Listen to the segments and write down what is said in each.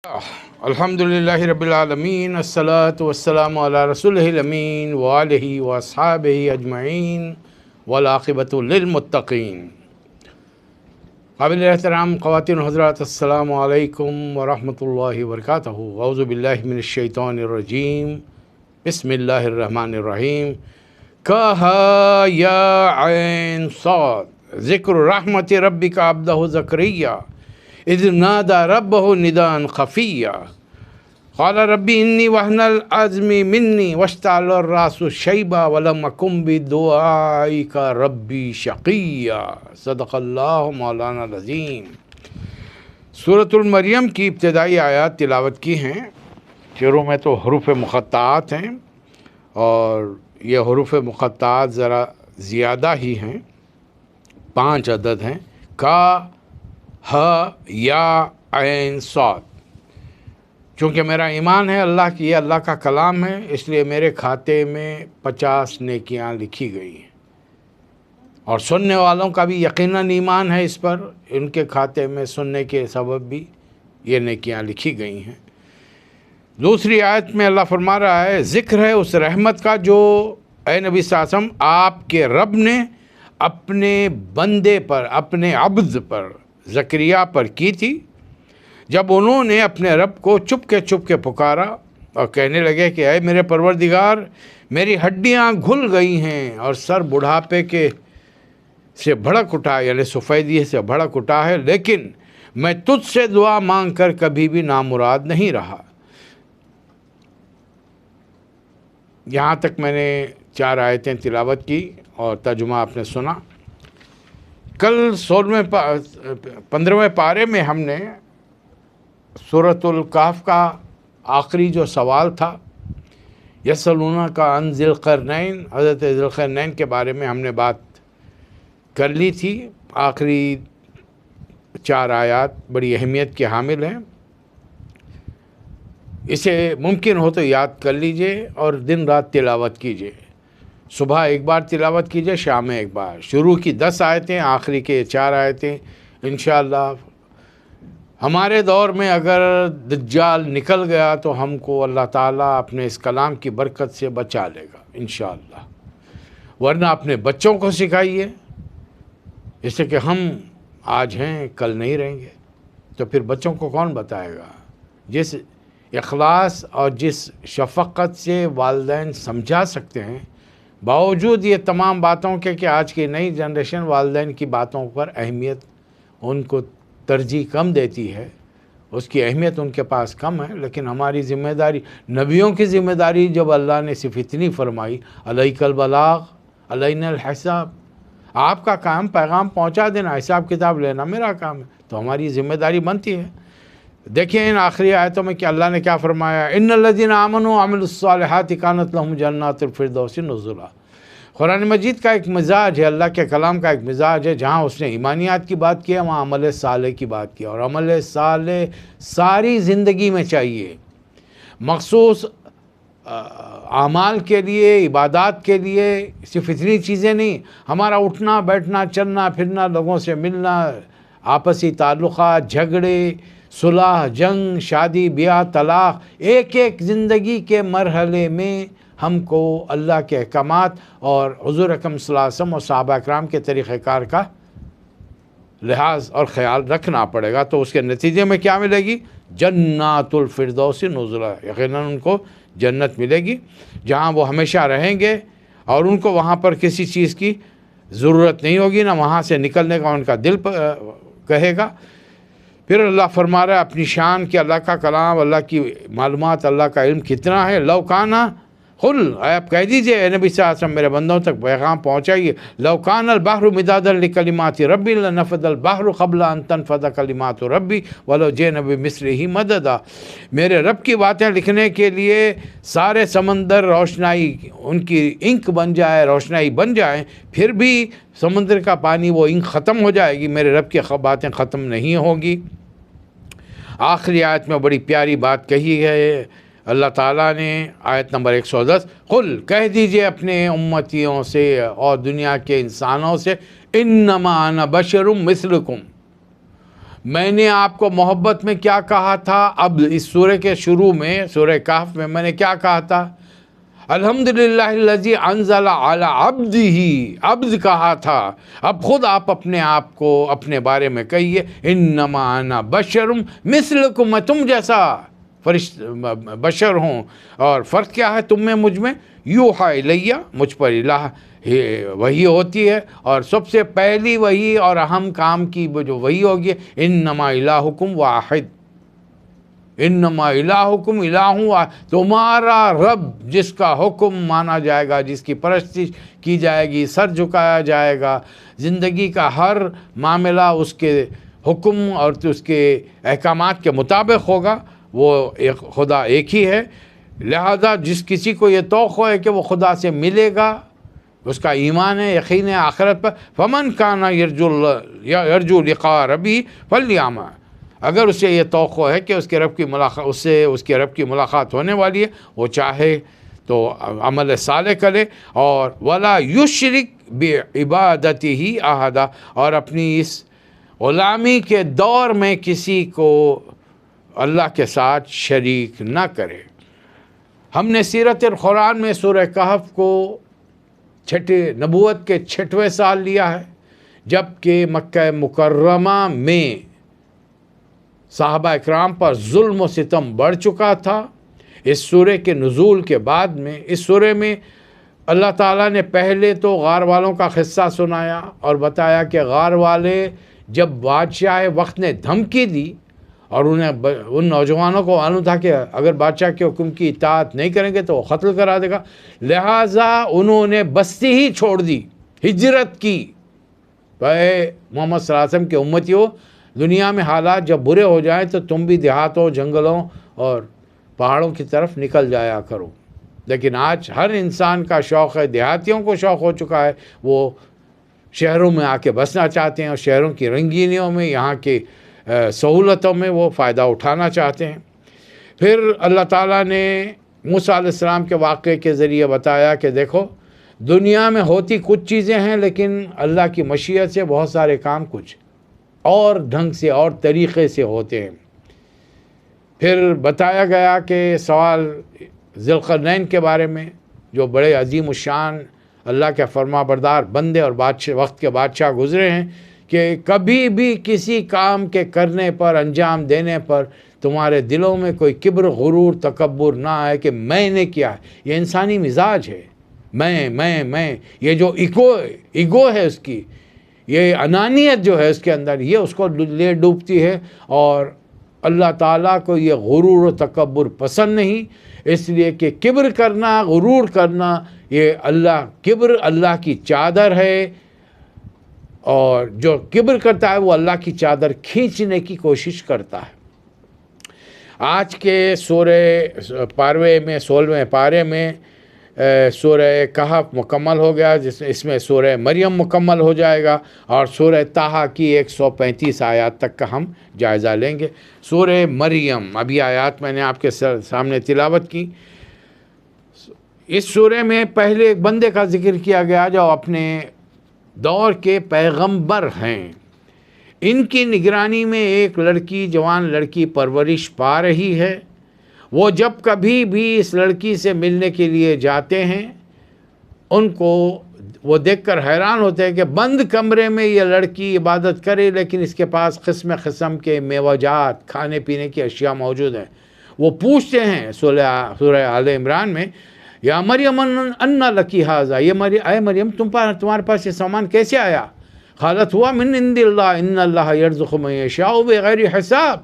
الحمدللہ رب العالمین الصلاۃ والسلام علی رسولہ الامین وآلہ واصحابہ اجمعین والعاقبۃ للمتقین۔ قابل احترام خواتین و حضرات، السلام علیکم ورحمۃ اللہ وبرکاتہ۔ اعوذ باللہ من الشیطان الرجیم، بسم اللہ الرحمن الرحیم۔ کہا یا عین صاد ذکر رحمت ربک عبدہ زکریا اذ نادى ربه نداء خفيا قال ربي إني وهن العظم مني واشتعل الرأس شيبا ولم أكن بدعائك ربي شقيا۔ صدق اللہ مولانا العظیم۔ سورۃ المریم کی ابتدائی آیات تلاوت کی ہیں۔ شروع میں تو حروف مقطعات ہیں، اور یہ حروف مقطعات ذرا زیادہ ہی ہیں، 5 عدد ہیں۔ کا، ہ، یا، عین، صاد۔ چونکہ میرا ایمان ہے اللہ کی، یہ اللہ کا کلام ہے، اس لیے میرے کھاتے میں 50 نیکیاں لکھی گئی ہیں، اور سننے والوں کا بھی یقیناً ایمان ہے اس پر، ان کے کھاتے میں سننے کے سبب بھی یہ نیکیاں لکھی گئی ہیں۔ دوسری آیت میں اللہ فرما رہا ہے، ذکر ہے اس رحمت کا جو اے نبی صلی اللہ علیہ وسلم آپ کے رب نے اپنے بندے پر، اپنے عبد پر، زکریا پر کی تھی، جب انہوں نے اپنے رب کو چپ کے پکارا اور کہنے لگے کہ اے میرے پروردگار، میری ہڈیاں گھل گئی ہیں اور سر بڑھاپے کے سے بھڑک اٹھا، یعنی سفیدی سے بھڑک اٹھا ہے، لیکن میں تجھ سے دعا مانگ کر کبھی بھی نامراد نہیں رہا۔ یہاں تک میں نے 4 آیتیں تلاوت کی اور ترجمہ آپ نے سنا۔ کل 15ویں پارے میں ہم نے سورۃ الکہف کا آخری جو سوال تھا، یسألونک عن ذی القرنین، حضرت ذی القرنین کے بارے میں ہم نے بات کر لی تھی۔ آخری 4 آیات بڑی اہمیت کے حامل ہیں، اسے ممکن ہو تو یاد کر لیجئے اور دن رات تلاوت کیجئے۔ صبح ایک بار تلاوت کیجئے، شام میں ایک بار۔ شروع کی 10 آیتیں، آخری کے 4 آیتیں انشاءاللہ۔ ہمارے دور میں اگر دجال نکل گیا تو ہم کو اللہ تعالیٰ اپنے اس کلام کی برکت سے بچا لے گا انشاءاللہ، ورنہ اپنے بچوں کو سکھائیے، جیسے کہ ہم آج ہیں کل نہیں رہیں گے، تو پھر بچوں کو کون بتائے گا؟ جس اخلاص اور جس شفقت سے والدین سمجھا سکتے ہیں، باوجود یہ تمام باتوں کے کہ آج کی نئی جنریشن والدین کی باتوں پر اہمیت، ان کو ترجیح کم دیتی ہے، اس کی اہمیت ان کے پاس کم ہے۔ لیکن ہماری ذمہ داری، نبیوں کی ذمہ داری جب اللہ نے صرف اتنی فرمائی، علیک البلاغ علینا الحساب، آپ کا کام پیغام پہنچا دینا، حساب کتاب لینا میرا کام ہے، تو ہماری ذمہ داری بنتی ہے۔ دیکھیں ان آخری آیتوں میں کہ اللہ نے کیا فرمایا، ان الذین آمنوا وعملوا الصالحات کانت لهم جنات الفردوس نزلا۔ قرآن مجید کا ایک مزاج ہے، اللہ کے کلام کا ایک مزاج ہے، جہاں اس نے ایمانیات کی بات کی ہے وہاں عمل صالح کی بات کی، اور عمل صالح ساری زندگی میں چاہیے، مخصوص اعمال کے لیے، عبادات کے لیے، صرف اتنی چیزیں نہیں، ہمارا اٹھنا بیٹھنا، چلنا پھرنا، لوگوں سے ملنا، آپسی تعلقات، جھگڑے، صلح، جنگ، شادی بیاہ، طلاق، ایک ایک زندگی کے مرحلے میں ہم کو اللہ کے احکامات اور حضور اکرم صلی اللہ علیہ وسلم اور صحابہ اکرام کے طریقہ کار کا لحاظ اور خیال رکھنا پڑے گا، تو اس کے نتیجے میں کیا ملے گی؟ جنات الفردوس نزلا، یقیناً ان کو جنت ملے گی جہاں وہ ہمیشہ رہیں گے، اور ان کو وہاں پر کسی چیز کی ضرورت نہیں ہوگی، نہ وہاں سے نکلنے کا ان کا دل کہے گا۔ پھر اللہ فرما رہا ہے اپنی شان کہ اللہ کا کلام، اللہ کی معلومات، اللہ کا علم کتنا ہے۔ لو کانا، قل، آپ کہہ دیجئے اے نبی صلی اللہ علیہ وسلم، میرے بندوں تک پیغام پہنچائیے، لو کان البحر مدادا لکلمات ربی لنفد البحر قبل ان تنفد کلمات ربی ولو جئنا بمثلہ مددا۔ میرے رب کی باتیں لکھنے کے لیے سارے سمندر روشنائی، ان کی انک بن جائے، روشنائی بن جائیں، پھر بھی سمندر کا پانی وہ انک ختم ہو جائے گی، میرے رب کی باتیں ختم نہیں ہوگی۔ آخری آیت میں بڑی پیاری بات کہی ہے اللہ تعالیٰ نے، آیت نمبر 110، قل، کہہ دیجئے اپنے امتیوں سے اور دنیا کے انسانوں سے، انما انا بشر مثلکم، میں نے آپ کو محبت میں کیا کہا تھا؟ اب اس سورہ کے شروع میں سورہ کہف میں نے کیا کہا تھا؟ الحمدللہ الذی انزل علی عبدہ، عبد کہا تھا. اب خود آپ اپنے آپ کو اپنے بارے میں کہیے، انما انا بشر مثلکم، میں تم جیسا بشر ہوں. اور فرق کیا ہے تم میں مجھ میں؟ یوحی الیہ، مجھ پر الہ وحی ہوتی ہے، اور سب سے پہلی وحی اور اہم کام کی جو وحی ہوگی، انما الہکم واحد، انما الہکم الہ واحد، تمہارا رب جس کا حکم مانا جائے گا، جس کی پرستش کی جائے گی، سر جھکایا جائے گا، زندگی کا ہر معاملہ اس کے حکم اور اس کے احکامات کے مطابق ہوگا، وہ خدا ایک ہی ہے. لہذا جس کسی کو یہ توقع ہے کہ وہ خدا سے ملے گا، اس کا ایمان ہے، یقین ہے آخرت پر، فمن کان یرجو لقاء ربی فلیعمل، اگر اسے یہ توقع ہے کہ اس کے رب کی ملاقات ہونے والی ہے، وہ چاہے تو عمل صالح کرے، اور ولا یشرک بعبادتہ احدا، اور اپنی اس غلامی کے دور میں کسی کو اللہ کے ساتھ شریک نہ کرے. ہم نے سیرت القرآن میں سورہ کہف کو نبوت کے 6ویں سال لیا ہے، جبکہ مکہ مکرمہ میں صحابہ اکرام پر ظلم و ستم بڑھ چکا تھا. اس سورہ کے نزول کے بعد میں اس سورہ میں اللہ تعالیٰ نے پہلے تو غار والوں کا قصہ سنایا اور بتایا کہ غار والے جب بادشاہ وقت نے دھمکی دی اور ان نوجوانوں کو معلوم تھا کہ اگر بادشاہ کے حکم کی اطاعت نہیں کریں گے تو وہ قتل کرا دے گا، لہٰذا انہوں نے بستی ہی چھوڑ دی، ہجرت کی. اے محمد صلی اللہ علیہ وسلم کے امتیوں، دنیا میں حالات جب برے ہو جائیں تو تم بھی دیہاتوں، جنگلوں اور پہاڑوں کی طرف نکل جایا کرو. لیکن آج ہر انسان کا شوق ہے، دیہاتیوں کو شوق ہو چکا ہے، وہ شہروں میں آ کے بسنا چاہتے ہیں، اور شہروں کی رنگینیوں میں، یہاں کی سہولتوں میں وہ فائدہ اٹھانا چاہتے ہیں. پھر اللہ تعالیٰ نے موسیٰ علیہ السلام کے واقعے کے ذریعے بتایا کہ دیکھو، دنیا میں ہوتی کچھ چیزیں ہیں، لیکن اللہ کی مشیت سے بہت سارے کام کچھ اور ڈھنگ سے اور طریقے سے ہوتے ہیں. پھر بتایا گیا کہ سوال ذوالقرنین کے بارے میں، جو بڑے عظیم الشان اللہ کے فرما بردار بندے اور وقت کے بادشاہ گزرے ہیں، کہ کبھی بھی کسی کام کے کرنے پر، انجام دینے پر تمہارے دلوں میں کوئی کبر، غرور، تکبر نہ آئے کہ میں نے کیا ہے. یہ انسانی مزاج ہے، میں یہ جو ایگو ہے اس کی، یہ انانیت جو ہے اس کے اندر، یہ اس کو لے ڈوبتی ہے. اور اللہ تعالیٰ کو یہ غرور و تکبر پسند نہیں، اس لیے کہ کبر کرنا، غرور کرنا، یہ کبر اللہ کی چادر ہے، اور جو کبر کرتا ہے وہ اللہ کی چادر کھینچنے کی کوشش کرتا ہے. آج کے سورہ پاروے میں 16ویں پارے میں سورہ کہف مکمل ہو گیا، اس میں سورہ مریم مکمل ہو جائے گا، اور سورہ طٰہٰ کی 135 آیات تک کا ہم جائزہ لیں گے. سورہ مریم، ابھی آیات میں نے آپ کے سامنے تلاوت کی. اس سورہ میں پہلے ایک بندے کا ذکر کیا گیا جو اپنے دور کے پیغمبر ہیں. ان کی نگرانی میں ایک جوان لڑکی پرورش پا رہی ہے. وہ جب کبھی بھی اس لڑکی سے ملنے کے لیے جاتے ہیں، ان کو وہ دیکھ کر حیران ہوتے ہیں کہ بند کمرے میں یہ لڑکی عبادت کرے، لیکن اس کے پاس قسم قسم کے میوہ جات، کھانے پینے کی اشیاء موجود ہیں. وہ پوچھتے ہیں سورہ آل عمران میں، یا مریم انا لکی ھذا، اے مریم تمہارے پاس یہ سامان کیسے آیا؟ قالت ہوا من عند اللہ ان اللہ یرزق من یشاء بغیر حساب.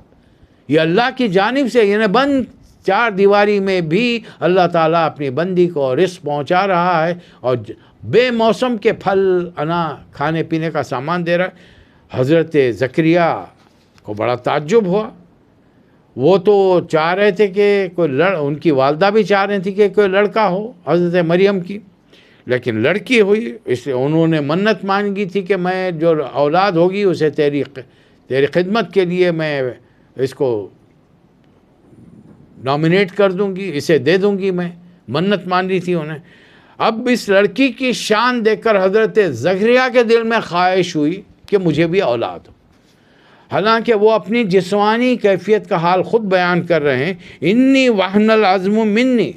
یہ اللہ کی جانب سے، یعنی بند 4 دیواری میں بھی اللہ تعالیٰ اپنی بندی کو رزق پہنچا رہا ہے، اور بے موسم کے پھل، انا، کھانے پینے کا سامان دے رہا ہے. حضرت زکریا کو بڑا تعجب ہوا. وہ تو چاہ رہے تھے کہ ان کی والدہ بھی چاہ رہی تھی کہ کوئی لڑکا ہو حضرت مریم کی، لیکن لڑکی ہوئی. اس لیے انہوں نے منت مانگی تھی کہ میں جو اولاد ہوگی اسے تیری خدمت کے لیے میں اس کو نامینیٹ کر دوں گی، اسے دے دوں گی. میں منت مان لی تھی انہیں. اب اس لڑکی کی شان دیکھ کر حضرت زکریا کے دل میں خواہش ہوئی کہ مجھے بھی اولاد ہو. حالانکہ وہ اپنی جسمانی کیفیت کا حال خود بیان کر رہے ہیں، انی وہن العظم منی،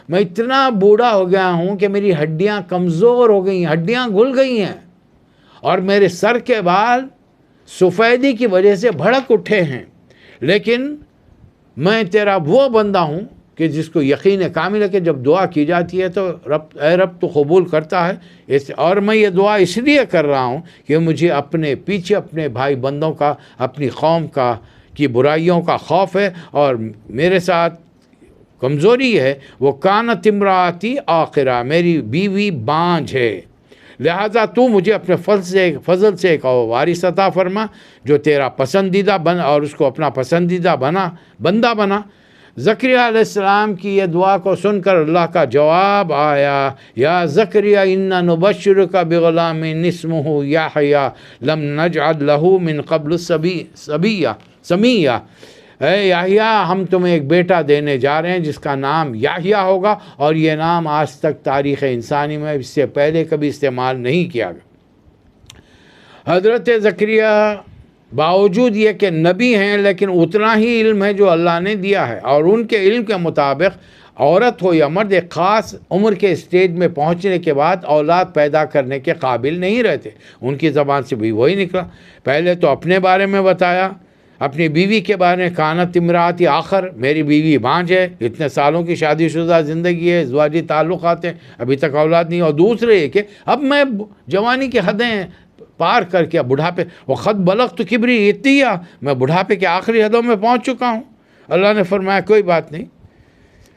میں اتنا بوڑھا ہو گیا ہوں کہ میری ہڈیاں کمزور ہو گئی ہیں، ہڈیاں گھل گئی ہیں، اور میرے سر کے بال سفیدی کی وجہ سے بھڑک اٹھے ہیں، لیکن میں تیرا وہ بندہ ہوں کہ جس کو یقین کامل ہے کہ جب دعا کی جاتی ہے تو اے رب تو قبول کرتا ہے، اور میں یہ دعا اس لیے کر رہا ہوں کہ مجھے اپنے پیچھے اپنے بھائی بندوں کا، اپنی قوم کی برائیوں کا خوف ہے، اور میرے ساتھ کمزوری ہے، وہ کانت امراتی آخرہ، میری بیوی بانجھ ہے، لہٰذا تو مجھے اپنے فضل سے ایک وارث عطا فرما جو تیرا پسندیدہ بن، اور اس کو اپنا پسندیدہ بندہ بنا۔ زکریہ علیہ السلام کی یہ دعا کو سن کر اللہ کا جواب آیا، یا زکریا انا نبشرک بغلام اسمہ یحییٰ لم نجعل لہ من قبل سمیہ، اے یحییٰ ہم تمہیں ایک بیٹا دینے جا رہے ہیں جس کا نام یحییٰ ہوگا، اور یہ نام آج تک تاریخ انسانی میں اس سے پہلے کبھی استعمال نہیں کیا گیا۔ حضرت زکریا باوجود یہ کہ نبی ہیں لیکن اتنا ہی علم ہے جو اللہ نے دیا ہے، اور ان کے علم کے مطابق عورت ہو یا مرد ایک خاص عمر کے اسٹیج میں پہنچنے کے بعد اولاد پیدا کرنے کے قابل نہیں رہتے۔ ان کی زبان سے بھی وہی نکلا، پہلے تو اپنے بارے میں بتایا، اپنی بیوی کے بارے میں، کانت امراتی آخر، میری بیوی بانجھ ہے، اتنے سالوں کی شادی شدہ زندگی ہے، ازدواجی تعلقات ہیں، ابھی تک اولاد نہیں، اور دوسرے یہ کہ اب میں جوانی کی حدیں پار کر کے بڑھاپے، وقد بلغت کبری عتیہ، میں بڑھاپے کے آخری حدوں میں پہنچ چکا ہوں۔ اللہ نے فرمایا کوئی بات نہیں،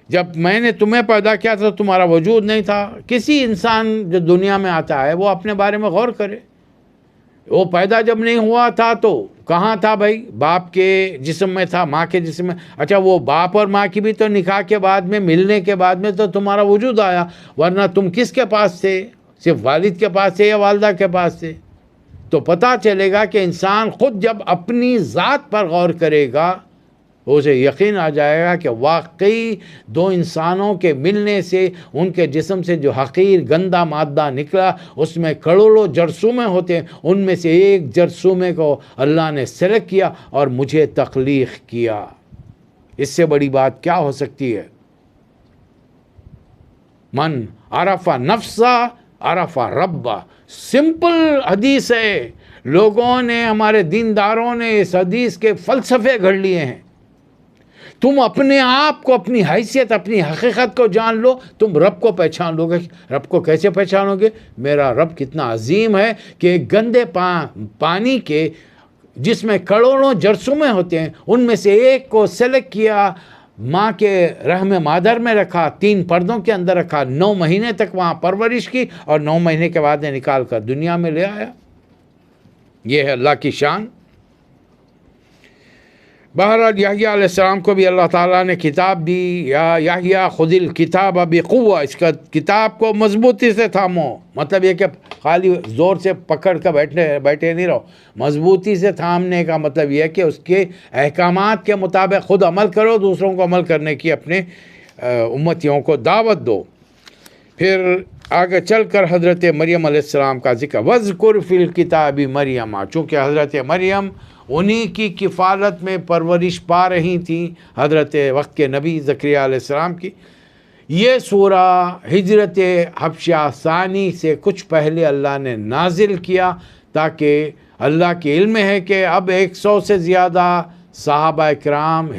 جب میں نے تمہیں پیدا کیا تھا تمہارا وجود نہیں تھا۔ کسی انسان جو دنیا میں آتا ہے وہ اپنے بارے میں غور کرے، وہ پیدا جب نہیں ہوا تھا تو کہاں تھا بھائی؟ باپ کے جسم میں تھا، ماں کے جسم میں، اچھا وہ باپ اور ماں کی بھی تو نکاح کے بعد میں، ملنے کے بعد میں تو تمہارا وجود آیا، ورنہ تم کس کے پاس تھے؟ صرف والد کے پاس تھے یا والدہ کے پاس تھے؟ تو پتہ چلے گا کہ انسان خود جب اپنی ذات پر غور کرے گا اسے یقین آ جائے گا کہ واقعی دو انسانوں کے ملنے سے ان کے جسم سے جو حقیر گندا مادہ نکلا اس میں کروڑوں جرثومے ہوتے ہیں، ان میں سے ایک جرثومے کو اللہ نے سلیکٹ کیا اور مجھے تخلیق کیا۔ اس سے بڑی بات کیا ہو سکتی ہے؟ من عرف نفسا عرف ربا، سمپل حدیث ہے، لوگوں نے، ہمارے دینداروں نے اس حدیث کے فلسفے گھڑ لیے ہیں۔ تم اپنے آپ کو، اپنی حیثیت، اپنی حقیقت کو جان لو، تم رب کو پہچان لو گے۔ رب کو کیسے پہچانو گے؟ میرا رب کتنا عظیم ہے کہ گندے پانی کے جس میں کروڑوں جرثومے ہوتے ہیں ان میں سے ایک کو سلیکٹ کیا، ماں کے رحم مادر میں رکھا، 3 پردوں کے اندر رکھا، 9 مہینے تک وہاں پرورش کی، اور 9 مہینے کے بعد نکال کر دنیا میں لے آیا۔ یہ ہے اللہ کی شان۔ بہرحال یحییٰ علیہ السلام کو بھی اللہ تعالیٰ نے کتاب دی، یا یحییٰ خذ الکتاب بقوہ، اس کا کتاب کو مضبوطی سے تھامو، مطلب یہ کہ خالی زور سے پکڑ کر بیٹھے نہیں رہو، مضبوطی سے تھامنے کا مطلب یہ ہے کہ اس کے احکامات کے مطابق خود عمل کرو، دوسروں کو عمل کرنے کی اپنے امتیوں کو دعوت دو۔ پھر آگے چل کر حضرت مریم علیہ السلام کا ذکر، وَاذْكُرْ فِي الْكِتَابِ مریم، چونکہ حضرت مریم انہی کی کفالت میں پرورش پا رہی تھیں، حضرت وقت کے نبی زکریہ علیہ السلام کی۔ یہ سورہ ہجرت حبشہ ثانی سے کچھ پہلے اللہ نے نازل کیا، تاکہ اللہ کے علم ہے کہ اب 100 سے زیادہ صحابہ کرام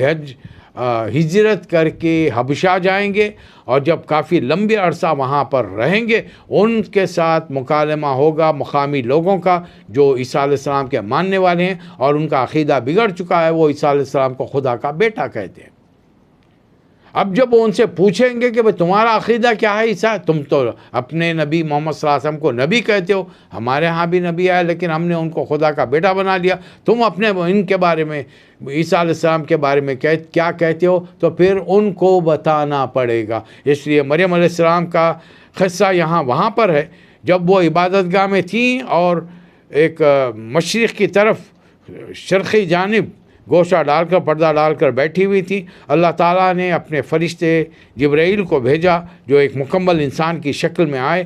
ہجرت کر کے حبشہ جائیں گے، اور جب کافی لمبے عرصہ وہاں پر رہیں گے ان کے ساتھ مکالمہ ہوگا مقامی لوگوں کا جو عیسیٰ علیہ السلام کے ماننے والے ہیں، اور ان کا عقیدہ بگڑ چکا ہے، وہ عیسیٰ علیہ السلام کو خدا کا بیٹا کہتے ہیں۔ اب جب وہ ان سے پوچھیں گے کہ بھئی تمہارا عقیدہ کیا ہے عیسیٰ، تم تو اپنے نبی محمد صلی اللہ علیہ وسلم کو نبی کہتے ہو، ہمارے ہاں بھی نبی آئے لیکن ہم نے ان کو خدا کا بیٹا بنا لیا، تم اپنے ان کے بارے میں، عیسیٰ علیہ السلام کے بارے میں کیا کہتے ہو؟ تو پھر ان کو بتانا پڑے گا۔ اس لیے مریم علیہ السلام کا قصہ وہاں پر ہے، جب وہ عبادت گاہ میں تھیں اور ایک مشرق کی طرف شرقی جانب گوشہ ڈال کر، پردہ ڈال کر بیٹھی ہوئی تھی، اللہ تعالیٰ نے اپنے فرشتے جبرائیل کو بھیجا جو ایک مکمل انسان کی شکل میں آئے،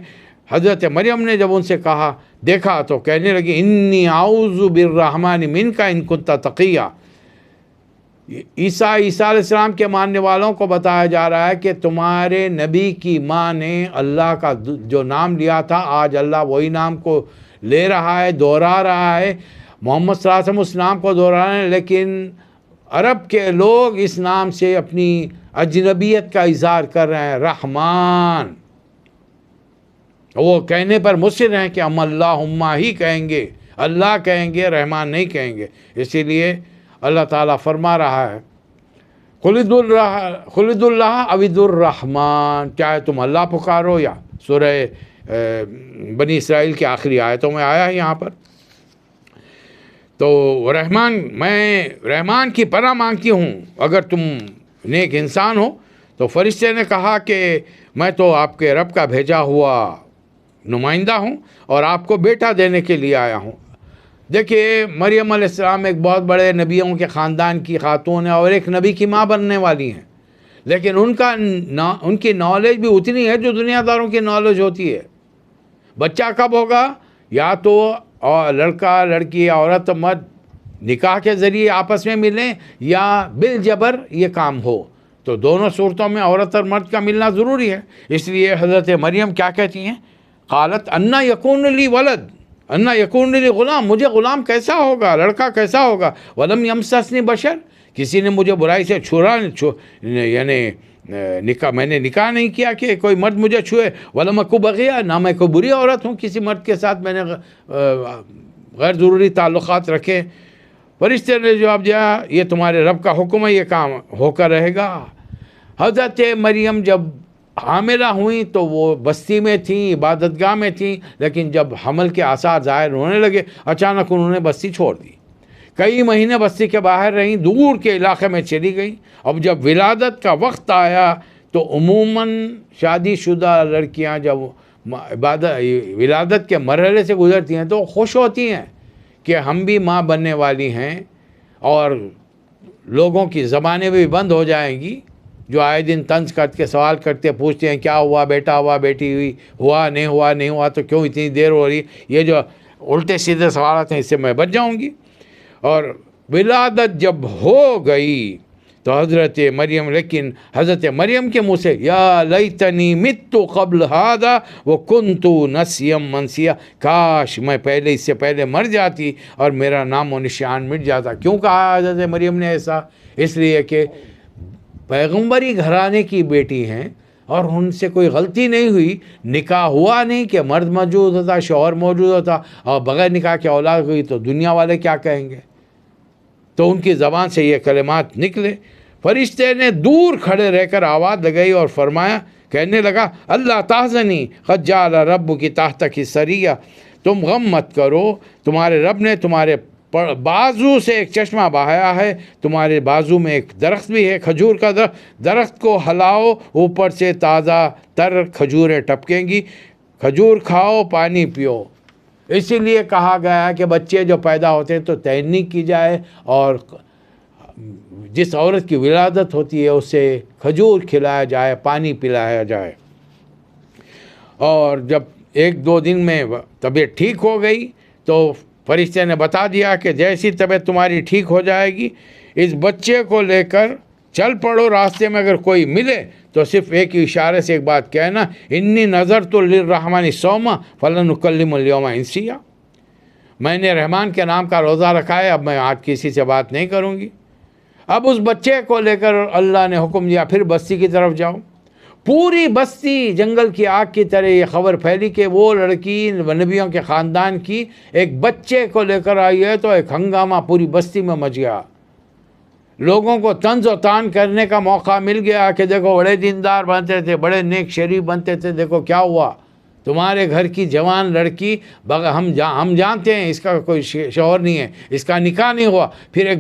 حضرت مریم نے جب ان سے کہا دیکھا تو کہنے لگی انی اعوذ بالرحمن منک ان کنت تقیہ. عیسیٰ علیہ السلام کے ماننے والوں کو بتایا جا رہا ہے کہ تمہارے نبی کی ماں نے اللہ کا جو نام لیا تھا، آج اللہ وہی نام کو لے رہا ہے، دوہرا رہا ہے. محمد صلی اللہ علیہ وسلم اس نام کو دوہرا رہے ہیں، لیکن عرب کے لوگ اس نام سے اپنی اجنبیت کا اظہار کر رہے ہیں، رحمان. وہ کہنے پر مصر ہیں کہ ہم اللہم ہی کہیں گے، اللہ کہیں گے، رحمان نہیں کہیں گے. اسی لیے اللہ تعالیٰ فرما رہا ہے خلد اللہ عبد الرحمن، چاہے تم اللہ پکارو یا سورہ بنی اسرائیل کی آخری آیتوں میں آیا ہے یہاں پر. تو میں رحمان کی پناہ مانگتی ہوں اگر تم نیک انسان ہو. تو فرشتے نے کہا کہ میں تو آپ کے رب کا بھیجا ہوا نمائندہ ہوں اور آپ کو بیٹا دینے کے لیے آیا ہوں. دیکھیے مریم علیہ السلام ایک بہت بڑے نبیوں کے خاندان کی خاتون ہے اور ایک نبی کی ماں بننے والی ہیں، لیکن ان کی نالج بھی اتنی ہے جو دنیا داروں کی نالج ہوتی ہے. بچہ کب ہوگا؟ یا تو لڑکا لڑکی عورت مرد نکاح کے ذریعے آپس میں ملیں یا بالجبر یہ کام ہو. تو دونوں صورتوں میں عورت اور مرد کا ملنا ضروری ہے. اس لیے حضرت مریم کیا کہتی ہیں؟ قالت انا یکون لی ولد انا یکون لی غلام، مجھے غلام کیسا ہوگا، لڑکا کیسا ہوگا. ولم یمسسنی بشر، کسی نے مجھے برائی سے یعنی میں نے نکاح نہیں کیا کہ کوئی مرد مجھے چھوئے. ولم اکو بغیہ، نہ میں کوئی بری عورت ہوں کسی مرد کے ساتھ میں نے غیر ضروری تعلقات رکھے. فرشتے نے جواب دیا یہ تمہارے رب کا حکم ہے، یہ کام ہو کر رہے گا. حضرت مریم جب حاملہ ہوئیں تو وہ بستی میں تھیں، عبادت گاہ میں تھیں، لیکن جب حمل کے آثار ظاہر ہونے لگے اچانک انہوں نے بستی چھوڑ دی. کئی مہینے بستی کے باہر رہیں، دور کے علاقے میں چلی گئیں. اب جب ولادت کا وقت آیا تو عموماً شادی شدہ لڑکیاں جب ولادت کے مرحلے سے گزرتی ہیں تو خوش ہوتی ہیں کہ ہم بھی ماں بننے والی ہیں، اور لوگوں کی زبانیں بھی بند ہو جائیں گی جو آئے دن طنز کر کے سوال کرتے پوچھتے ہیں کیا ہوا، بیٹا ہوا، بیٹی ہوئی، ہوا نہیں ہوا تو کیوں اتنی دیر ہو رہی. یہ جو الٹے سیدھے سوالات ہیں اس سے میں بچ جاؤں گی. اور ولادت جب ہو گئی تو لیکن حضرت مریم کے منہ سے یا لیتنی مت قبل ھذا وکنت نسیا منسیا، کاش میں اس سے پہلے مر جاتی اور میرا نام و نشان مٹ جاتا. کیوں کہا حضرت مریم نے ایسا؟ اس لیے کہ پیغمبری گھرانے کی بیٹی ہیں اور ان سے کوئی غلطی نہیں ہوئی، نکاح ہوا نہیں کہ مرد موجود ہوتا، شوہر موجود ہوتا اور بغیر نکاح کی اولاد ہوئی تو دنیا والے کیا کہیں گے. تو ان کی زبان سے یہ کلمات نکلے. فرشتے نے دور کھڑے رہ کر آواز لگائی اور فرمایا، کہنے لگا اللہ تحزنی قد جعل ربک تحتک سریہ، تم غم مت کرو، تمہارے رب نے تمہارے بازو سے ایک چشمہ بہایا ہے، تمہارے بازو میں ایک درخت بھی ہے، کھجور کا درخت کو ہلاؤ، اوپر سے تازہ تر کھجوریں ٹپکیں گی، کھجور کھاؤ، پانی پیو. اسی لیے کہا گیا ہے کہ بچے جو پیدا ہوتے ہیں تو تیرنی کی جائے، اور جس عورت کی ولادت ہوتی ہے اسے کھجور کھلایا جائے، پانی پلایا جائے. اور جب 1-2 دن میں طبیعت ٹھیک ہو گئی تو فرشتے نے بتا دیا کہ جیسی طبیعت تمہاری ٹھیک ہو جائے گی اس بچے کو لے کر چل پڑو، راستے میں اگر کوئی ملے تو صرف ایک ہی اشارے سے ایک بات کہنا، انی نظرت للرحمن صوما فلن اکلم اليوم انسیہ، میں نے رحمان کے نام کا روزہ رکھا ہے، اب میں آج کسی سے بات نہیں کروں گی. اب اس بچے کو لے کر اللہ نے حکم دیا پھر بستی کی طرف جاؤ. پوری بستی جنگل کی آگ کی طرح یہ خبر پھیلی کہ وہ لڑکی نبیوں کے خاندان کی ایک بچے کو لے کر آئی ہے. تو ایک ہنگامہ پوری بستی میں مچ گیا. لوگوں کو طنز و تان کرنے کا موقع مل گیا کہ دیکھو بڑے دیندار بنتے تھے، بڑے نیک شریف بنتے تھے، دیکھو کیا ہوا، تمہارے گھر کی جوان لڑکی ہم جانتے ہیں اس کا کوئی شوہر نہیں ہے، اس کا نکاح نہیں ہوا، پھر ایک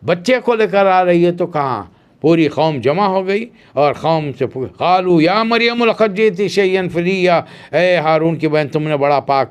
بچے کو لے کر آ رہی ہے. تو کہاں پوری قوم جمع ہو گئی اور قوم سے قالوا یا مریم لقد جئتی شیئا فریہ، اے ہارون کی بہن تم نے بڑا پاک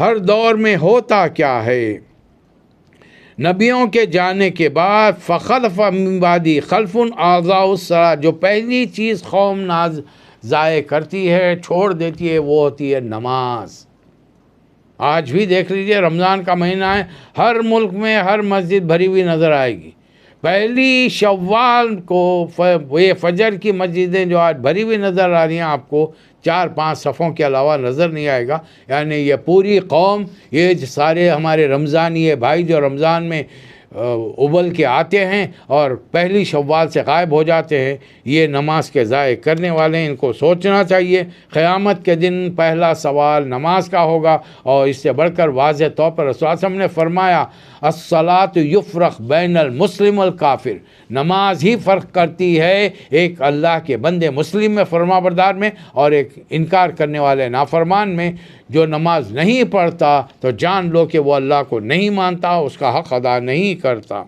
ہر دور میں ہوتا کیا ہے، نبیوں کے جانے کے بعد فخلف من بعدی خلف اضاعوا الصلاۃ، جو پہلی چیز قوم ضائع کرتی ہے، چھوڑ دیتی ہے، وہ ہوتی ہے نماز۔ آج بھی دیکھ لیجئے، رمضان کا مہینہ ہے، ہر ملک میں ہر مسجد بھری ہوئی نظر آئے گی۔ پہلی شوال کو یہ فجر کی مسجدیں جو آج بھری ہوئی نظر آ رہی ہیں، آپ کو 4-5 صفوں کے علاوہ نظر نہیں آئے گا۔ یعنی یہ پوری قوم، یہ سارے ہمارے رمضانی یہ بھائی جو رمضان میں ابل کے آتے ہیں اور پہلی شوال سے غائب ہو جاتے ہیں، یہ نماز کے ضائع کرنے والے ہیں۔ ان کو سوچنا چاہیے، قیامت کے دن پہلا سوال نماز کا ہوگا، اور اس سے بڑھ کر واضح طور پر رسول صلی اللہ علیہ وسلم نے فرمایا الصلاۃ یفرق بین المسلم والکافر، نماز ہی فرق کرتی ہے ایک اللہ کے بندے مسلم میں، فرما بردار میں، اور ایک انکار کرنے والے نافرمان میں۔ جو نماز نہیں پڑھتا تو جان لو کہ وہ اللہ کو نہیں مانتا، اس کا حق ادا نہیں کرتا۔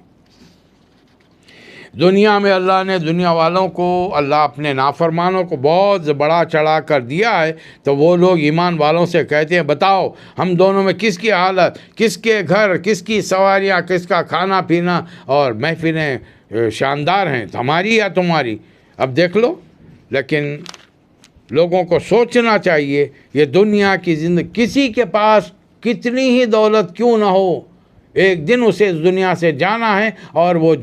دنیا میں اللہ نے دنیا والوں کو، اللہ اپنے نافرمانوں کو بہت بڑا چڑھا کر دیا ہے، تو وہ لوگ ایمان والوں سے کہتے ہیں بتاؤ ہم دونوں میں کس کی حالت، کس کے گھر، کس کی سواریاں، کس کا کھانا پینا اور محفلیں شاندار ہیں، ہماری یا تمہاری؟ اب دیکھ لو۔ لیکن لوگوں کو سوچنا چاہیے، یہ دنیا کی زندگی، کسی کے پاس کتنی ہی دولت کیوں نہ ہو، ایک دن اسے اس دنیا سے جانا ہے، اور وہ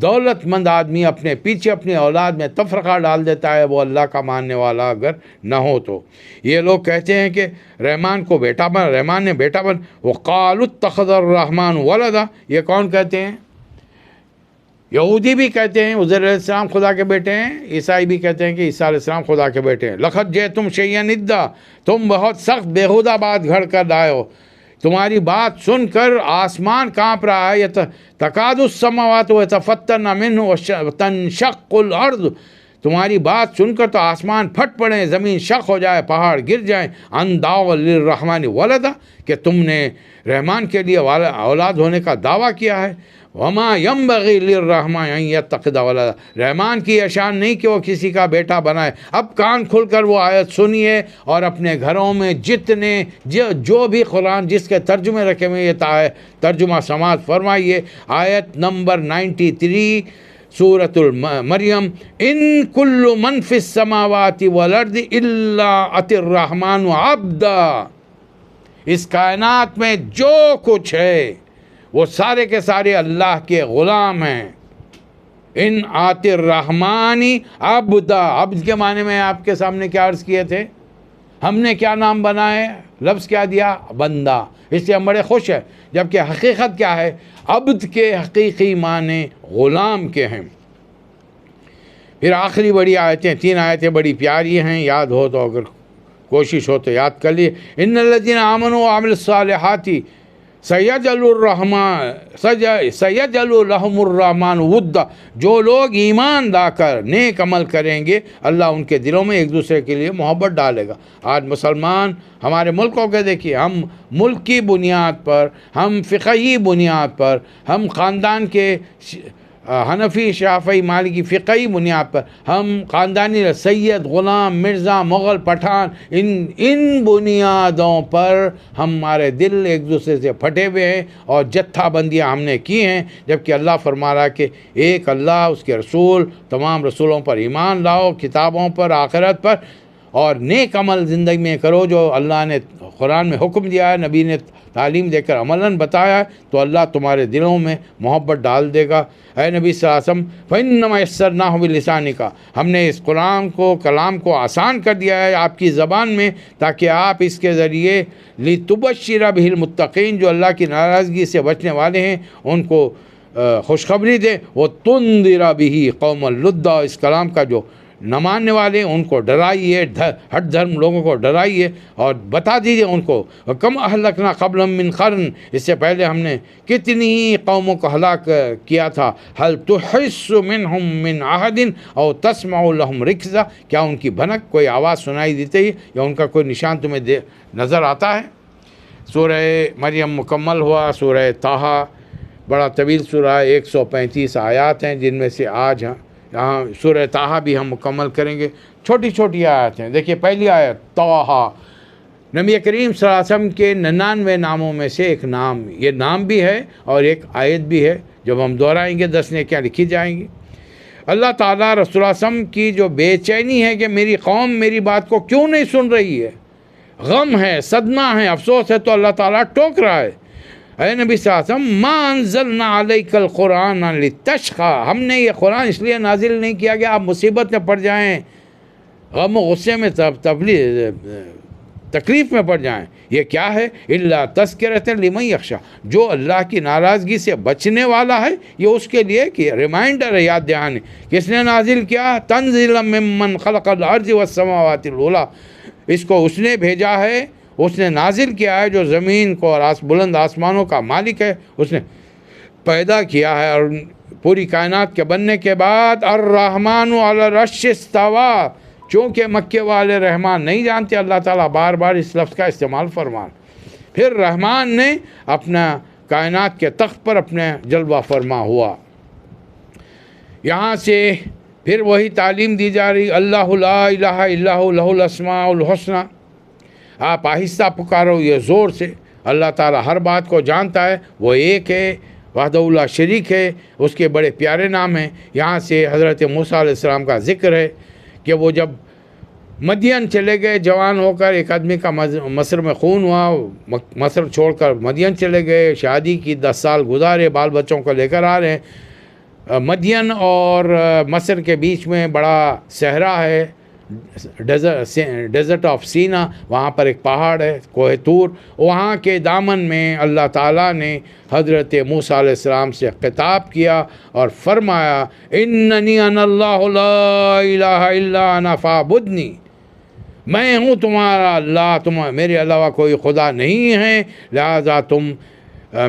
دولت مند آدمی اپنے پیچھے اپنی اولاد میں تفرقہ ڈال دیتا ہے، وہ اللہ کا ماننے والا اگر نہ ہو تو۔ یہ لوگ کہتے ہیں کہ رحمان کو بیٹا بن، رحمان نے بیٹا بن، وَقَالُوا اتَّخَذَ الرَّحْمَنُ وَلَدًا، یہ کون کہتے ہیں؟ یہودی بھی کہتے ہیں عزیر علیہ السلام خدا کے بیٹے ہیں، عیسائی بھی کہتے ہیں کہ عیسیٰ علیہ السلام خدا کے بیٹے ہیں۔ لَقَدْ جِئْتُمْ شَيْئًا اِدًّا، تم بہت سخت بیہودہ بات گھڑ کر لائے ہو، تمہاری بات سن کر آسمان کانپ رہا ہے، تَكَادُ السَّمَاوَاتُ يَتَفَطَّرْنَ مِنْهُ وَتَنشَقُّ الْأَرْضُ، تمہاری بات سن کر تو آسمان پھٹ پڑیں، زمین شق ہو جائے، پہاڑ گر جائیں۔ أَن دَعَوْا لِلرَّحْمَنِ وَلَدًا، کہ تم نے رحمان کے لیے اولاد ہونے کا دعویٰ کیا ہے۔ وَمَا يَنبَغِي لِلرَّحْمَنِ أَن يَتَّخِذَ وَلَدًا، رحمان کی یہ شان نہیں کہ وہ کسی کا بیٹا بنائے۔ اب کان کھل کر وہ آیت سنیے، اور اپنے گھروں میں جتنے جو بھی قرآن جس کے ترجمے رکھے ہوئے یہ ترجمہ سماعت فرمائیے۔ آیت نمبر 93 سورۃ مریم، ان کل من فی السماوات والارض الا اتى الرحمن عبدا، اس کائنات میں جو کچھ ہے وہ سارے کے سارے اللہ کے غلام ہیں۔ ان آتی الرحمانی عبدا، عبد کے معنی میں آپ کے سامنے کیا عرض کیے تھے، ہم نے کیا نام بنائے، لفظ کیا دیا، بندہ، اس سے ہم بڑے خوش ہیں، جبکہ حقیقت کیا ہے، عبد کے حقیقی معنی غلام کے ہیں۔ پھر آخری بڑی آیتیں، 3 آیتیں بڑی پیاری ہیں، یاد ہو تو اگر کوشش ہو تو یاد کر لیے۔ ان الذین آمنوا وعملوا الصالحات سیجعل لهم الرحمن ودا، جو لوگ ایمان لا کر نیک عمل کریں گے، اللہ ان کے دلوں میں ایک دوسرے کے لیے محبت ڈالے گا۔ آج مسلمان ہمارے ملکوں کے دیکھیے، ہم ملک کی بنیاد پر، ہم فقہی بنیاد پر، ہم خاندان کے حنفی شافعی مالکی فقہی بنیاد پر، ہم خاندانی سید غلام مرزا مغل پٹھان، ان بنیادوں پر ہمارے دل ایک دوسرے سے پھٹے ہوئے ہیں، اور جتھا بندیاں ہم نے کی ہیں، جبکہ اللہ فرما رہا ہے کہ ایک اللہ، اس کے رسول، تمام رسولوں پر ایمان لاؤ، کتابوں پر، آخرت پر، اور نیک عمل زندگی میں کرو جو اللہ نے قرآن میں حکم دیا ہے، نبی نے تعلیم دے کر عملاً بتایا ہے، تو اللہ تمہارے دلوں میں محبت ڈال دے گا۔ اے نبی صلی اللہ علیہ وسلم، فَإِنَّمَا يَسَّرْنَاهُ بِلِسَانِكَ، ہم نے اس قرآن کو، کلام کو آسان کر دیا ہے آپ کی زبان میں، تاکہ آپ اس کے ذریعے لِتُبَشِّرَ بِهِ الْمُتَّقِينَ، جو اللہ کی ناراضگی سے بچنے والے ہیں ان کو خوشخبری دیں، وَتُنذِرَ بِهِ قَوْمًا لُدًّا، اس کلام کا جو نہ ماننے والے ان کو ڈرائیے، ہٹ دھرم لوگوں کو ڈرائیے، اور بتا دیجیے ان کو کم اہلکنا قبل من قرن، اس سے پہلے ہم نے کتنی ہی قوموں کو ہلاک کیا تھا، هل تحس منهم من احد او تسمع لهم رکزا، کیا ان کی بھنک کوئی آواز سنائی دیتی ہے یا ان کا کوئی نشان تمہیں نظر آتا ہے؟ سورہ مریم مکمل ہوا۔ سورہ طٰہٰ بڑا طویل سورہ ہے، 135 آیات ہیں، جن میں سے آج یہاں سورہ طٰہٰ بھی ہم مکمل کریں گے۔ چھوٹی چھوٹی آیات ہیں، دیکھیے پہلی آیت طٰہٰ، نبی کریم صلی اللہ علیہ وسلم کے 99 ناموں میں سے ایک نام، یہ نام بھی ہے اور ایک آیت بھی ہے، جب ہم دہرائیں گے 10 نیکیاں لکھی جائیں گی۔ اللہ تعالیٰ رسول اللہ صلی اللہ علیہ وسلم کی جو بے چینی ہے کہ میری قوم میری بات کو کیوں نہیں سن رہی ہے، غم ہے، صدمہ ہے، افسوس ہے، تو اللہ تعالیٰ ٹوک رہا ہے، اے نبی صلی اللہ علیہ وسلم ما انزلنا علیک القرآن لتشقی، ہم نے یہ قرآن اس لیے نازل نہیں کیا کہ آپ مصیبت میں پڑ جائیں، غم و غصے میں تکلیف میں پڑ جائیں۔ یہ کیا ہے؟ الا تذکرۃ لمن یخشی، جو اللہ کی ناراضگی سے بچنے والا ہے، یہ اس کے لیے کہ ریمائنڈر ہے، یاد دہانی۔ کس نے نازل کیا؟ تنزیلا ممن خلق الارض والسماوات العلی، اس کو اس نے بھیجا ہے، اس نے نازل کیا ہے، جو زمین کو اور بلند آسمانوں کا مالک ہے، اس نے پیدا کیا ہے۔ اور پوری کائنات کے بننے کے بعد الرحمن علی العرش استوی، چونکہ مکے والے رحمان نہیں جانتے، اللہ تعالیٰ بار بار اس لفظ کا استعمال فرمان، پھر رحمان نے اپنا کائنات کے تخت پر اپنے جلوہ فرما ہوا۔ یہاں سے پھر وہی تعلیم دی جا رہی، اللہ لا الہ الا ہو لہ الاسماء الحسنی، آپ آہستہ پکارو، یہ زور سے۔ اللہ تعالیٰ ہر بات کو جانتا ہے، وہ ایک ہے، وحدہ لا شریک ہے، اس کے بڑے پیارے نام ہیں۔ یہاں سے حضرت موسیٰ علیہ السلام کا ذکر ہے کہ وہ جب مدین چلے گئے جوان ہو کر، ایک آدمی کا مصر میں خون ہوا، مصر چھوڑ کر مدین چلے گئے، شادی کی 10 سال گزارے، بال بچوں کو لے کر آ رہے ہیں۔ مدین اور مصر کے بیچ میں بڑا صحرا ہے، ڈیزرٹ آف سینا، وہاں پر ایک پہاڑ ہے کوہ طور، وہاں کے دامن میں اللہ تعالیٰ نے حضرت موسیٰ علیہ السلام سے خطاب کیا اور فرمایا اننی انا اللہ لا الہ الا انا فاعبدنی، میں ہوں تمہارا اللہ، میرے علاوہ کوئی خدا نہیں ہے، لہذا تم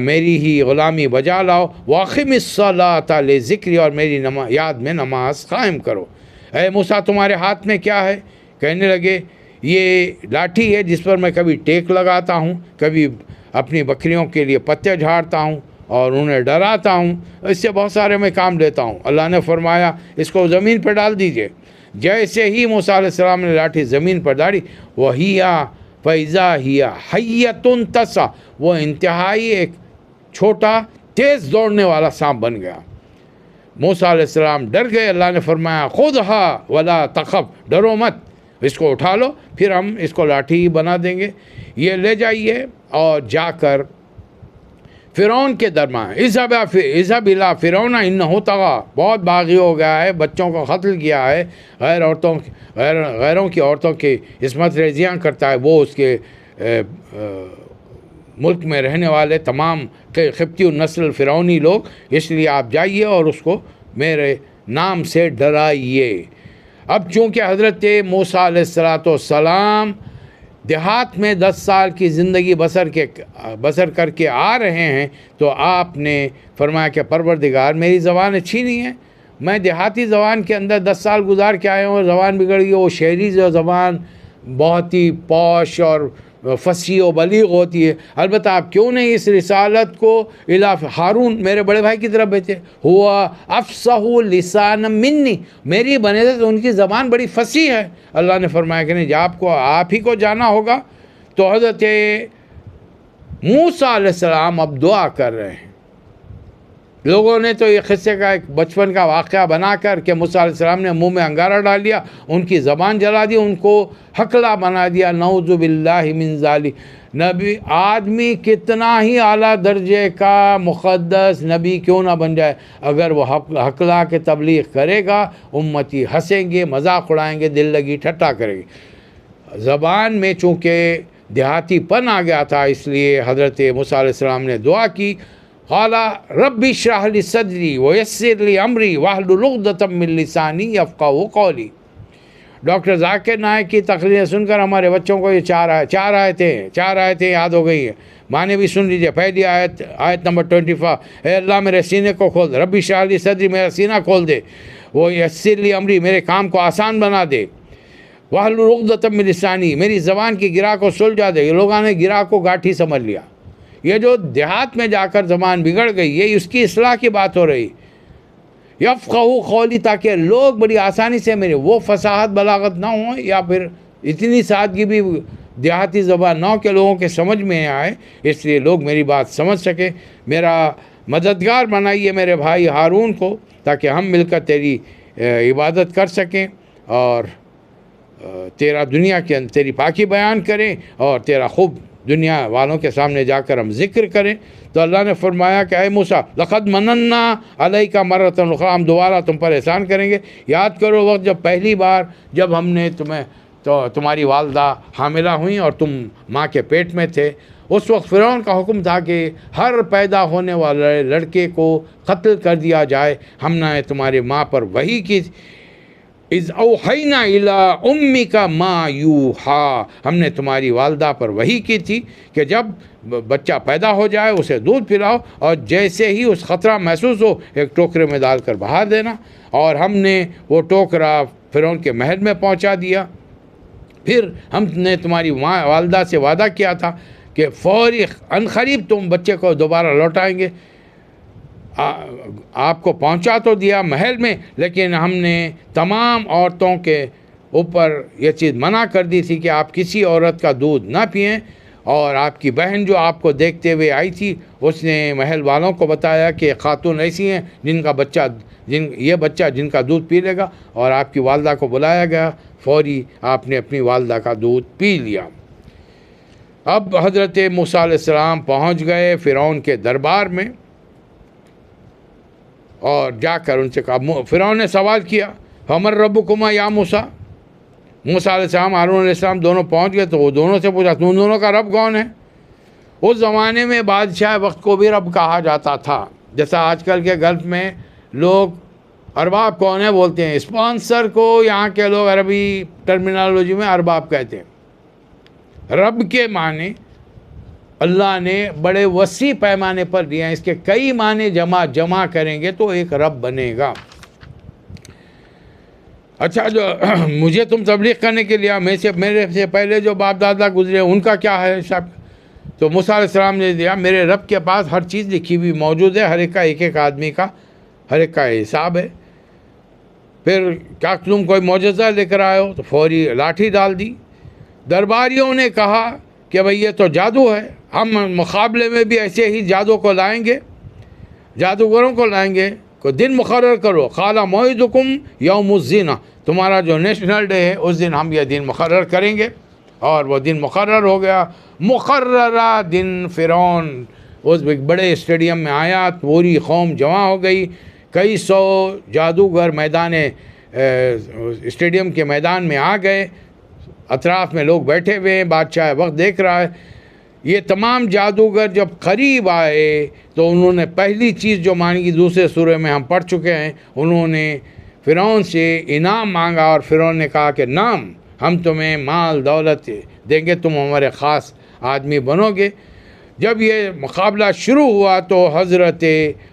میری ہی غلامی بجا لاؤ، واقم الصلاۃ لذکری، اور میری یاد میں نماز قائم کرو۔ اے موسیٰ تمہارے ہاتھ میں کیا ہے؟ کہنے لگے یہ لاٹھی ہے جس پر میں کبھی ٹیک لگاتا ہوں، کبھی اپنی بکریوں کے لیے پتے جھاڑتا ہوں اور انہیں ڈراتا ہوں، اس سے بہت سارے میں کام لیتا ہوں۔ اللہ نے فرمایا اس کو زمین پر ڈال دیجئے۔ جیسے ہی موسیٰ علیہ السلام نے لاٹھی زمین پر ڈالی، وَهِيَ فَإِذَا هِيَ حَيَّةٌ تَسْعَىٰ، وہ انتہائی ایک چھوٹا تیز دوڑنے والا سانپ بن گیا۔ موسیٰ علیہ السلام ڈر گئے، اللہ نے فرمایا خُذْهَا وَلَا تَخَفْ، ڈرو مت، اس کو اٹھا لو، پھر ہم اس کو لاٹھی بنا دیں گے۔ یہ لے جائیے اور جا کر فرعون کے درمیان، اذهب إِلَىٰ فِرْعَوْنَ إِنَّهُ طَغَىٰ، بہت باغی ہو گیا ہے، بچوں کو قتل کیا ہے، غیروں کی عورتوں کی عصمت ریزیاں کرتا ہے، وہ اس کے ملک میں رہنے والے تمام قبطی النسل فرعونی لوگ، اس لیے آپ جائیے اور اس کو میرے نام سے ڈرائیے۔ اب چونکہ حضرت موسیٰ علیہ السلام دیہات میں 10 سال کی زندگی بسر کر کے آ رہے ہیں، تو آپ نے فرمایا کہ پروردگار میری زبان اچھی نہیں ہے، میں دیہاتی زبان کے اندر 10 سال گزار کے آئے ہوں اور زبان بگڑ گئی، وہ شہری زبان بہت ہی پوش اور فصیح و بلیغ ہوتی ہے۔ البتہ آپ کیوں نہیں اس رسالت کو ہارون میرے بڑے بھائی کی طرف بھیجے، ہوا افصح لسان منی، میری بنسبت ان کی زبان بڑی فصیح ہے۔ اللہ نے فرمایا کہ نہیں، جب آپ ہی کو جانا ہوگا۔ تو حضرت موسیٰ علیہ السلام اب دعا کر رہے ہیں۔ لوگوں نے تو یہ قصے کا ایک بچپن کا واقعہ بنا کر کہ موسیٰ علیہ السلام نے منہ میں انگارہ ڈال دیا، ان کی زبان جلا دی، ان کو حقلا بنا دیا، نعوذ باللہ من ذالک۔ نبی آدمی کتنا ہی اعلیٰ درجے کا مقدس نبی کیوں نہ بن جائے، اگر وہ حقلا کے تبلیغ کرے گا، امتی ہنسیں گے، مذاق اڑائیں گے، دل لگی ٹھٹا کرے گی۔ زبان میں چونکہ دیہاتی پن آ گیا تھا، اس لیے حضرت موسیٰ علیہ السلام نے دعا کی، قال رب اشرح لی صدری ویسر لی امری واحلل عقدۃ من لسانی یفقہوا قولی۔ ڈاکٹر ذاکر نائک کی تقریریں سن کر ہمارے بچوں کو یہ چار آیتیں یاد ہو گئی ہیں، معنی بھی سن لیجئے۔ پہلی آیت نمبر 25، اے اللہ میرے سینے کو کھول دے، رب اشرح لی صدری، میرا سینہ کھول دے، وہ یسر لی امری، میرے کام کو آسان بنا دے، واحلل عقدۃ من لسانی، میری زبان کی گرا کو سلجھا دے۔ یہ لوگوں نے گرا کو گاٹھی سمجھ لیا، یہ جو دیہات میں جا کر زبان بگڑ گئی ہے، اس کی اصلاح کی بات ہو رہی۔ یفقہوا قولی، تاکہ لوگ بڑی آسانی سے میرے وہ فصاحت بلاغت نہ ہوں، یا پھر اتنی سادگی بھی دیہاتی زبان نو کے لوگوں کے سمجھ میں آئے، اس لیے لوگ میری بات سمجھ سکیں۔ میرا مددگار بنائیے میرے بھائی ہارون کو، تاکہ ہم مل کر تیری عبادت کر سکیں اور تیرا دنیا کے اندر تیری پاکی بیان کریں اور تیرا خوب دنیا والوں کے سامنے جا کر ہم ذکر کریں۔ تو اللہ نے فرمایا کہ اے موسیٰ لقد مننا علیک مرۃ اخری، ہم دوبارہ تم پر احسان کریں گے۔ یاد کرو وقت جب پہلی بار جب ہم نے تمہاری والدہ حاملہ ہوئیں اور تم ماں کے پیٹ میں تھے، اس وقت فرعون کا حکم تھا کہ ہر پیدا ہونے والے لڑکے کو قتل کر دیا جائے۔ ہم نے تمہاری ماں پر وحی کی، اذ اوحینا الی امک ما یوحی، ہم نے تمہاری والدہ پر وحی کی تھی کہ جب بچہ پیدا ہو جائے اسے دودھ پلاؤ، اور جیسے ہی اس خطرہ محسوس ہو ایک ٹوکرے میں ڈال کر بہا دینا۔ اور ہم نے وہ ٹوکرا فرعون کے محل میں پہنچا دیا۔ پھر ہم نے تمہاری والدہ سے وعدہ کیا تھا کہ فوری عنقریب تم بچے کو دوبارہ لوٹائیں گے۔ آپ کو پہنچا تو دیا محل میں، لیکن ہم نے تمام عورتوں کے اوپر یہ چیز منع کر دی تھی کہ آپ کسی عورت کا دودھ نہ پئیں۔ اور آپ کی بہن جو آپ کو دیکھتے ہوئے آئی تھی، اس نے محل والوں کو بتایا کہ خاتون ایسی ہیں یہ بچہ جن کا دودھ پی لے گا، اور آپ کی والدہ کو بلایا گیا۔ فوری آپ نے اپنی والدہ کا دودھ پی لیا۔ اب حضرت موسیٰ علیہ السلام پہنچ گئے فرعون کے دربار میں، اور جا کر ان سے کہا، فرعون نے سوال کیا فمن ربکما یا موسیٰ، موسیٰ علیہ السلام ہارون علیہ السلام دونوں پہنچ گئے تو وہ دونوں سے پوچھا تم دونوں کا رب کون ہے؟ اس زمانے میں بادشاہ وقت کو بھی رب کہا جاتا تھا، جیسا آج کل کے گلف میں لوگ ارباب کون ہے بولتے ہیں، اسپانسر کو یہاں کے لوگ عربی ٹرمینالوجی میں ارباب کہتے ہیں۔ رب کے معنی اللہ نے بڑے وسیع پیمانے پر دیا ہے، اس کے کئی معنی جمع کریں گے تو ایک رب بنے گا۔ اچھا، جو مجھے تم تبلیغ کرنے کے لیے میرے سے پہلے جو باپ دادا گزرے ان کا کیا ہے حساب؟ تو موسیٰ علیہ السلام نے دیا، میرے رب کے پاس ہر چیز لکھی ہوئی موجود ہے، ہر ایک کا ایک آدمی کا ہر ایک کا حساب ہے۔ پھر کیا تم کوئی معجزہ لے کر آئے ہو؟ تو فوری لاٹھی ڈال دی۔ درباریوں نے کہا کہ بھئی یہ تو جادو ہے، ہم مقابلے میں بھی ایسے ہی جادو کو لائیں گے، جادوگروں کو لائیں گے، کوئی دن مقرر کرو۔ قال موعدکم یوم الزینہ، تمہارا جو نیشنل ڈے ہے اس دن ہم یہ دن مقرر کریں گے۔ اور وہ دن مقرر ہو گیا۔ مقررہ دن فرعون اس بڑے اسٹیڈیم میں آیا، پوری قوم جمع ہو گئی، کئی سو جادوگر اسٹیڈیم کے میدان میں آ گئے، اطراف میں لوگ بیٹھے ہوئے ہیں، بادشاہ وقت دیکھ رہا ہے۔ یہ تمام جادوگر جب قریب آئے تو انہوں نے پہلی چیز جو مانگی، دوسرے سورے میں ہم پڑھ چکے ہیں، انہوں نے فرعون سے انعام مانگا، اور فرعون نے کہا کہ نام، ہم تمہیں مال دولت دیں گے، تم ہمارے خاص آدمی بنو گے۔ جب یہ مقابلہ شروع ہوا تو حضرت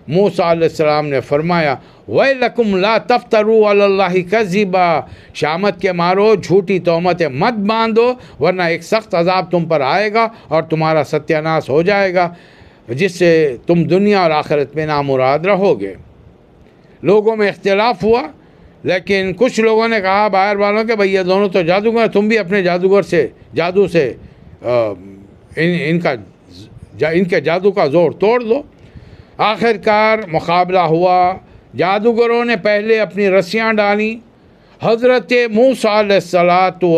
موسیٰ علیہ السلام نے فرمایا وَيْلَكُمْ لَا تَفْتَرُوا عَلَى اللَّهِ كَذِبًا، شامت کے مارو جھوٹی تہمتیں مت باندھو، ورنہ ایک سخت عذاب تم پر آئے گا اور تمہارا ستیہ ناش ہو جائے گا، جس سے تم دنیا اور آخرت میں نامراد رہو گے۔ لوگوں میں اختلاف ہوا، لیکن کچھ لوگوں نے کہا باہر والوں کہ بھئی یہ دونوں تو جادوگر، تم بھی اپنے جادو سے ان کے جادو کا زور توڑ دو۔ آخر کار مقابلہ ہوا، جادوگروں نے پہلے اپنی رسیاں ڈالیں، حضرت موسیٰ علیہ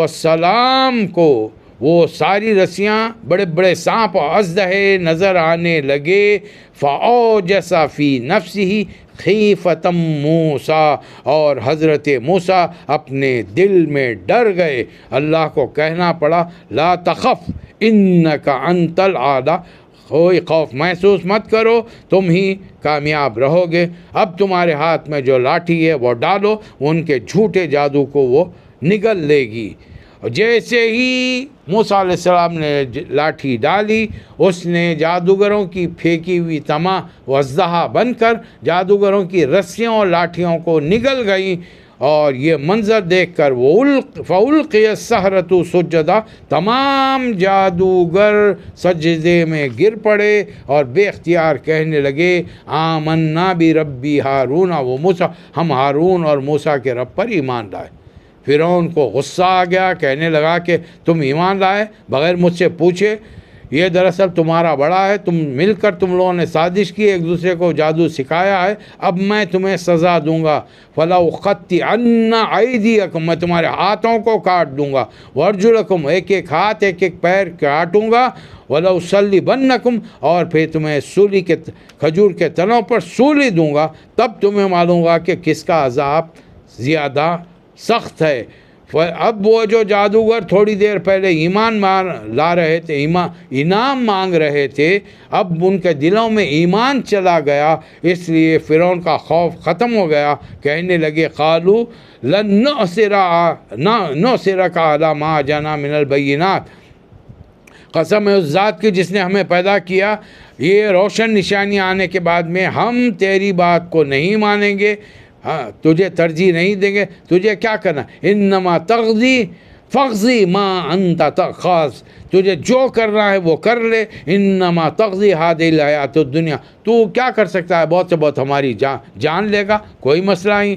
السلام کو وہ ساری رسیاں بڑے بڑے سانپ اور اژدہے نظر آنے لگے۔ فَأَوْجَسَ فِي نَفْسِهِ خِیفَةً موسیٰ، اور حضرت موسیٰ اپنے دل میں ڈر گئے۔ اللہ کو کہنا پڑا لا تخف انک انت الاعلی، کوئی خوف محسوس مت کرو، تم ہی کامیاب رہو گے۔ اب تمہارے ہاتھ میں جو لاٹھی ہے وہ ڈالو، ان کے جھوٹے جادو کو وہ نگل لے گی۔ جیسے ہی موسیٰ علیہ السلام نے لاٹھی ڈالی، اس نے جادوگروں کی پھینکی ہوئی تمام اژدہا بن کر جادوگروں کی رسیوں اور لاٹھیوں کو نگل گئیں۔ اور یہ منظر دیکھ کر فَأُلْقِيَ السَّحَرَةُ سُجَّدًا، تمام جادوگر سجدے میں گر پڑے اور بے اختیار کہنے لگے آمنا بربی ہارون و موسیٰ، ہم ہارون اور موسیٰ کے رب پر ایمان لائے۔ فرعون کو غصہ آ گیا، کہنے لگا کہ تم ایمان لائے بغیر مجھ سے پوچھے، یہ دراصل تمہارا بڑا ہے، تم مل کر تم لوگوں نے سازش کی، ایک دوسرے کو جادو سکھایا ہے، اب میں تمہیں سزا دوں گا، فَلَأُقَطِّعَنَّ أَيْدِيَكُمْ، میں تمہارے ہاتھوں کو کاٹ دوں گا، وَأَرْجُلَكُمْ، ایک ایک ہاتھ ایک ایک پیر کاٹوں گا، وَلَأُصَلِّبَنَّكُمْ، اور پھر تمہیں سولی کے کھجور کے تنوں پر سولی دوں گا، تب تمہیں معلوم ہوگا کہ کس کا عذاب زیادہ سخت ہے۔ اب وہ جو جادوگر تھوڑی دیر پہلے ایمان لا رہے تھے، انعام مانگ رہے تھے، اب ان کے دلوں میں ایمان چلا گیا، اس لیے فرعون کا خوف ختم ہو گیا، کہنے لگے قالوا لن نؤثرک علی ما جاءنا من البینات، قسم ہے اس ذات کی جس نے ہمیں پیدا کیا، یہ روشن نشانیاں آنے کے بعد میں ہم تیری بات کو نہیں مانیں گے، ہاں تجھے ترجیح نہیں دیں گے، تجھے کیا کرنا، انما تقضی فقضی ما انت خاص، تجھے جو کرنا ہے وہ کر لے، انما تقضی هذه الحیات الدنیا، تو کیا کر سکتا ہے، بہت سے بہت ہماری جان لے گا، کوئی مسئلہ نہیں،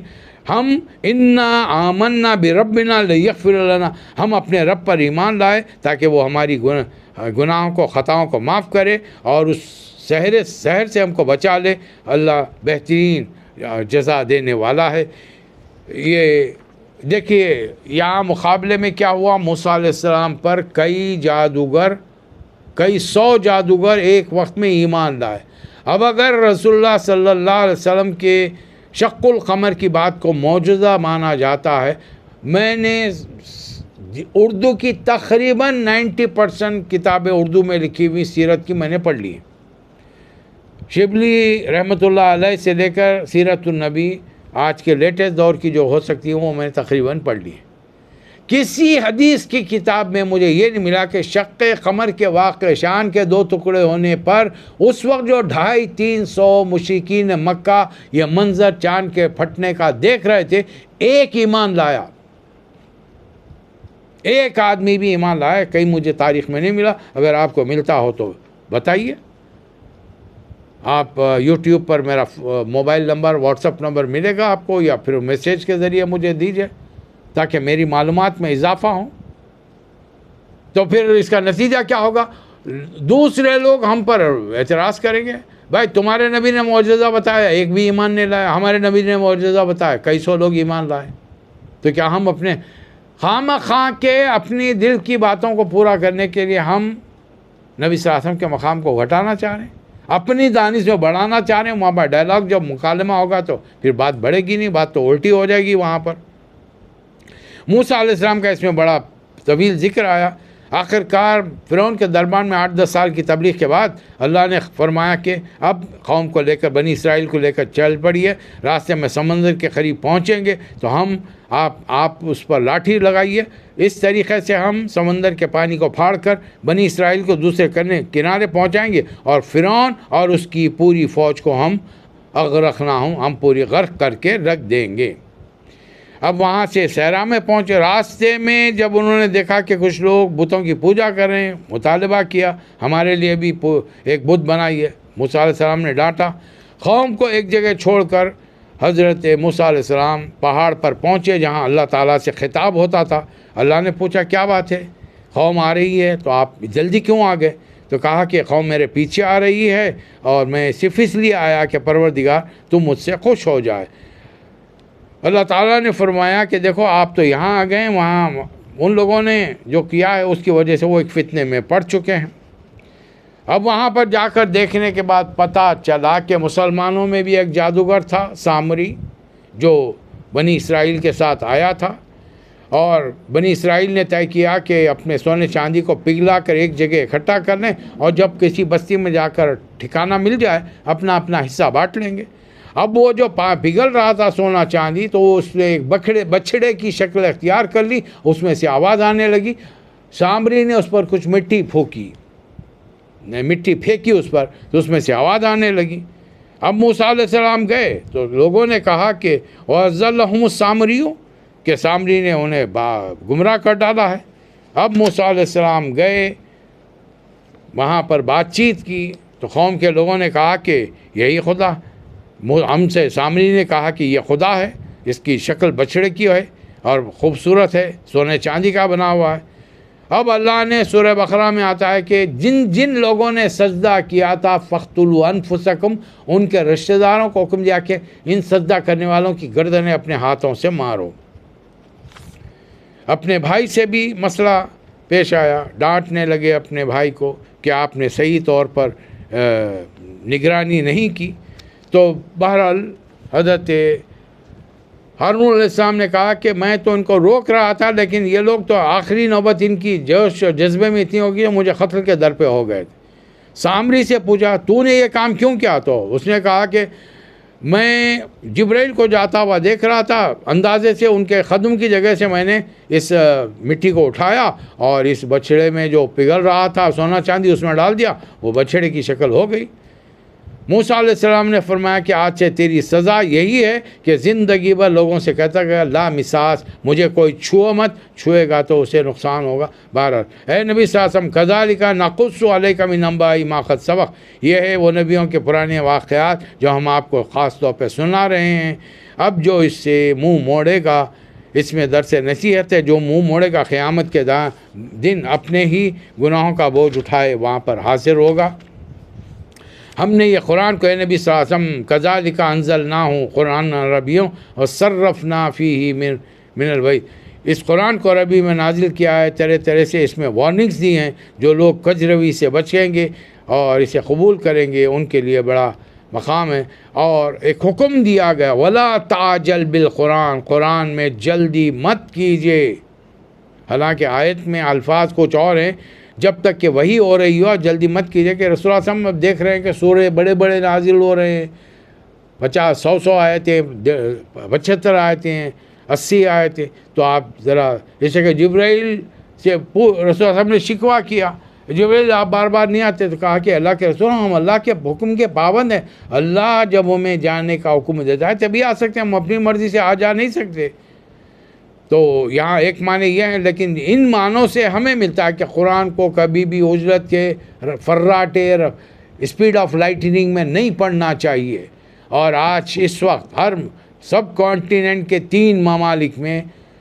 ہم انا آمنا بربنا لیغفر لنا، ہم اپنے رب پر ایمان لائے تاکہ وہ ہماری گناہوں کو خطاؤں کو معاف کرے اور اس سحر سے ہم کو بچا لے، اللہ بہترین جزا دینے والا ہے۔ یہ دیکھیے یہاں مقابلے میں کیا ہوا، موسیٰ علیہ السلام پر کئی سو جادوگر ایک وقت میں ایمان لائے۔ اب اگر رسول اللہ صلی اللہ علیہ وسلم کے شق القمر کی بات کو معجزہ مانا جاتا ہے، میں نے اردو کی تقریباً 90% کتابیں اردو میں لکھی ہوئی سیرت کی میں نے پڑھ لی ہیں، شبلی رحمۃ اللہ علیہ سے لے کر سیرت النبی آج کے لیٹسٹ دور کی جو ہو سکتی ہیں وہ میں نے تقریباً پڑھ لی ہے۔ کسی حدیث کی کتاب میں مجھے یہ نہیں ملا کہ شق قمر کے واقع شان کے 2 ٹکڑے ہونے پر اس وقت جو 250-300 مشرکین مکہ یہ منظر چاند کے پھٹنے کا دیکھ رہے تھے، ایک ایمان لایا، ایک آدمی بھی ایمان لایا، کہیں مجھے تاریخ میں نہیں ملا، اگر آپ کو ملتا ہو تو بتائیے۔ آپ یوٹیوب پر میرا mobile number, what's app number ملے گا آپ کو، یا پھر میسیج کے ذریعے مجھے دیجیے تاکہ میری معلومات میں اضافہ ہو۔ تو پھر اس کا نتیجہ کیا ہوگا، دوسرے لوگ ہم پر اعتراض کریں گے، بھائی تمہارے نبی نے معجزہ بتایا ایک بھی ایمان نہیں لایا، ہمارے نبی نے معجزہ بتایا کئی سو لوگ ایمان لائے، تو کیا ہم اپنے خواہ کے اپنی دل کی باتوں کو پورا کرنے کے لیے ہم نبی صلی اللہ علیہ وسلم کے مقام کو گھٹانا چاہ رہے ہیں، اپنی دانش جو بڑھانا چاہ رہے ہیں؟ وہاں پر ڈائلاگ جب مکالمہ ہوگا تو پھر بات بڑھے گی نہیں، بات تو الٹی ہو جائے گی۔ وہاں پر موسیٰ علیہ السلام کا اس میں بڑا طویل ذکر آیا۔ آخرکار فرعون کے دربار میں 8-10 سال کی تبلیغ کے بعد اللہ نے فرمایا کہ اب قوم کو لے کر، بنی اسرائیل کو لے کر چل پڑیے، راستے میں سمندر کے قریب پہنچیں گے تو آپ اس پر لاٹھی لگائیے، اس طریقے سے ہم سمندر کے پانی کو پھاڑ کر بنی اسرائیل کو دوسرے کنارے پہنچائیں گے، اور فرعون اور اس کی پوری فوج کو ہم پوری غرق کر کے رکھ دیں گے۔ اب وہاں سے صحرا میں پہنچے، راستے میں جب انہوں نے دیکھا کہ کچھ لوگ بتوں کی پوجا کر رہے ہیں، مطالبہ کیا ہمارے لیے بھی ایک بت بنائیے، موسیٰ علیہ السلام نے ڈانٹا، قوم کو ایک جگہ چھوڑ کر حضرت موسیٰ علیہ السلام پہاڑ پر پہنچے جہاں اللہ تعالیٰ سے خطاب ہوتا تھا۔ اللہ نے پوچھا کیا بات ہے، قوم آ رہی ہے تو آپ جلدی کیوں آ گئے؟ تو کہا کہ قوم میرے پیچھے آ رہی ہے اور میں صرف اس لیے آیا کہ پروردگار تم مجھ سے خوش ہو جائے۔ اللہ تعالیٰ نے فرمایا کہ دیکھو آپ تو یہاں آ گئے، وہاں ان لوگوں نے جو کیا ہے اس کی وجہ سے وہ ایک فتنے میں پڑ چکے ہیں۔ اب وہاں پر جا کر دیکھنے کے بعد پتہ چلا کہ مسلمانوں میں بھی ایک جادوگر تھا سامری، جو بنی اسرائیل کے ساتھ آیا تھا، اور بنی اسرائیل نے طے کیا کہ اپنے سونے چاندی کو پگھلا کر ایک جگہ اکٹھا کر لیں، اور جب کسی بستی میں جا کر ٹھکانہ مل جائے اپنا اپنا حصہ بانٹ لیں گے۔ اب وہ جو پگھل رہا تھا سونا چاندی، تو اس نے ایک بچھڑے کی شکل اختیار کر لی، اس میں سے آواز آنے لگی، سامری نے اس پر کچھ مٹی پھینکی اس پر، تو اس میں سے آواز آنے لگی۔ اب موسیٰ علیہ السلام گئے تو لوگوں نے کہا کہ وَأَضَلَّهُمُ السَّامِرِيُّ، کہ سامری نے انہیں گمراہ کر ڈالا ہے۔ اب موسیٰ علیہ السلام گئے، وہاں پر بات چیت کی تو قوم کے لوگوں نے کہا کہ یہی خدا، ہم سے سامری نے کہا کہ یہ خدا ہے، اس کی شکل بچھڑے کی ہے، اور خوبصورت ہے، سونے چاندی کا بنا ہوا ہے۔ اب اللہ نے سورہ بقرہ میں آتا ہے کہ جن جن لوگوں نے سجدہ کیا تھا فَاقْتُلُوا أَنفُسَكُمْ، ان کے رشتہ داروں کو حکم دیا کہ ان سجدہ کرنے والوں کی گردنیں اپنے ہاتھوں سے مارو۔ اپنے بھائی سے بھی مسئلہ پیش آیا، ڈانٹنے لگے اپنے بھائی کو کہ آپ نے صحیح طور پر نگرانی نہیں کی۔ تو بہرحال حضرت ہارون علیہ السلام نے کہا کہ میں تو ان کو روک رہا تھا، لیکن یہ لوگ تو آخری نوبت ان کی جوش و جذبے میں اتنی ہوگی مجھے قتل کے در پہ ہو گئے تھے۔ سامری سے پوچھا تو نے یہ کام کیوں کیا؟ تو اس نے کہا کہ میں جبرائیل کو جاتا ہوا دیکھ رہا تھا، اندازے سے ان کے قدم کی جگہ سے میں نے اس مٹی کو اٹھایا اور اس بچھڑے میں جو پگھل رہا تھا سونا چاندی اس میں ڈال دیا، وہ بچھڑے کی شکل ہو گئی۔ موسیٰ علیہ السلام نے فرمایا کہ آج سے تیری سزا یہی ہے کہ زندگی بھر لوگوں سے کہتا گیا لا مساس، مجھے کوئی چھو مت، چھوئے گا تو اسے نقصان ہوگا۔ بہرحال اے نبی صلی اللہ علیہ وسلم کذالک نقص علیک من انباء ما قد سبق، یہ ہے وہ نبیوں کے پرانے واقعات جو ہم آپ کو خاص طور پہ سنا رہے ہیں۔ اب جو اس سے منہ موڑے گا، اس میں درس نصیحت ہے، جو منہ موڑے گا قیامت کے دن اپنے ہی گناہوں کا بوجھ اٹھائے وہاں پر حاضر ہوگا۔ ہم نے یہ قرآن کو اے نبی صلی اللہ علیہ وسلم کذالک انزلناہ قرآن عربیوں اور صرفنا فیہ من الوعید، اس قرآن کو عربی میں نازل کیا ہے، طرح طرح سے اس میں وارننگز دی ہیں۔ جو لوگ کجروی سے بچیں گے اور اسے قبول کریں گے ان کے لیے بڑا مقام ہے۔ اور ایک حکم دیا گیا ولا تعجل بالقرآن، قرآن میں جلدی مت کیجیے۔ حالانکہ آیت میں الفاظ کچھ اور ہیں، جب تک کہ وہی ہو رہی ہو جلدی مت کیجیے کہ رسول اللہ صلی اللہ علیہ وسلم اب دیکھ رہے ہیں کہ سورے بڑے بڑے نازل ہو رہے ہیں، 50 100 آیتیں، 75 آیتیں ہیں، 80 آیتیں، تو آپ ذرا جیسے کہ جبرائیل سے رسول اللہ صلی اللہ علیہ وسلم نے شکوہ کیا، جبرائیل آپ بار بار نہیں آتے، تو کہا کہ اللہ کے رسول ہم اللہ کے حکم کے پابند ہیں، اللہ جب ہمیں جانے کا حکم دیتا ہے تبھی آ سکتے ہیں، ہم اپنی مرضی سے آ جا نہیں سکتے۔ تو یہاں ایک معنی یہ ہے، لیکن ان معنوں سے ہمیں ملتا ہے کہ قرآن کو کبھی بھی اجرت کے فراٹے اسپیڈ آف لائٹننگ میں نہیں پڑھنا چاہیے۔ اور آج اس وقت ہر سب کانٹیننٹ کے 3 ممالک میں،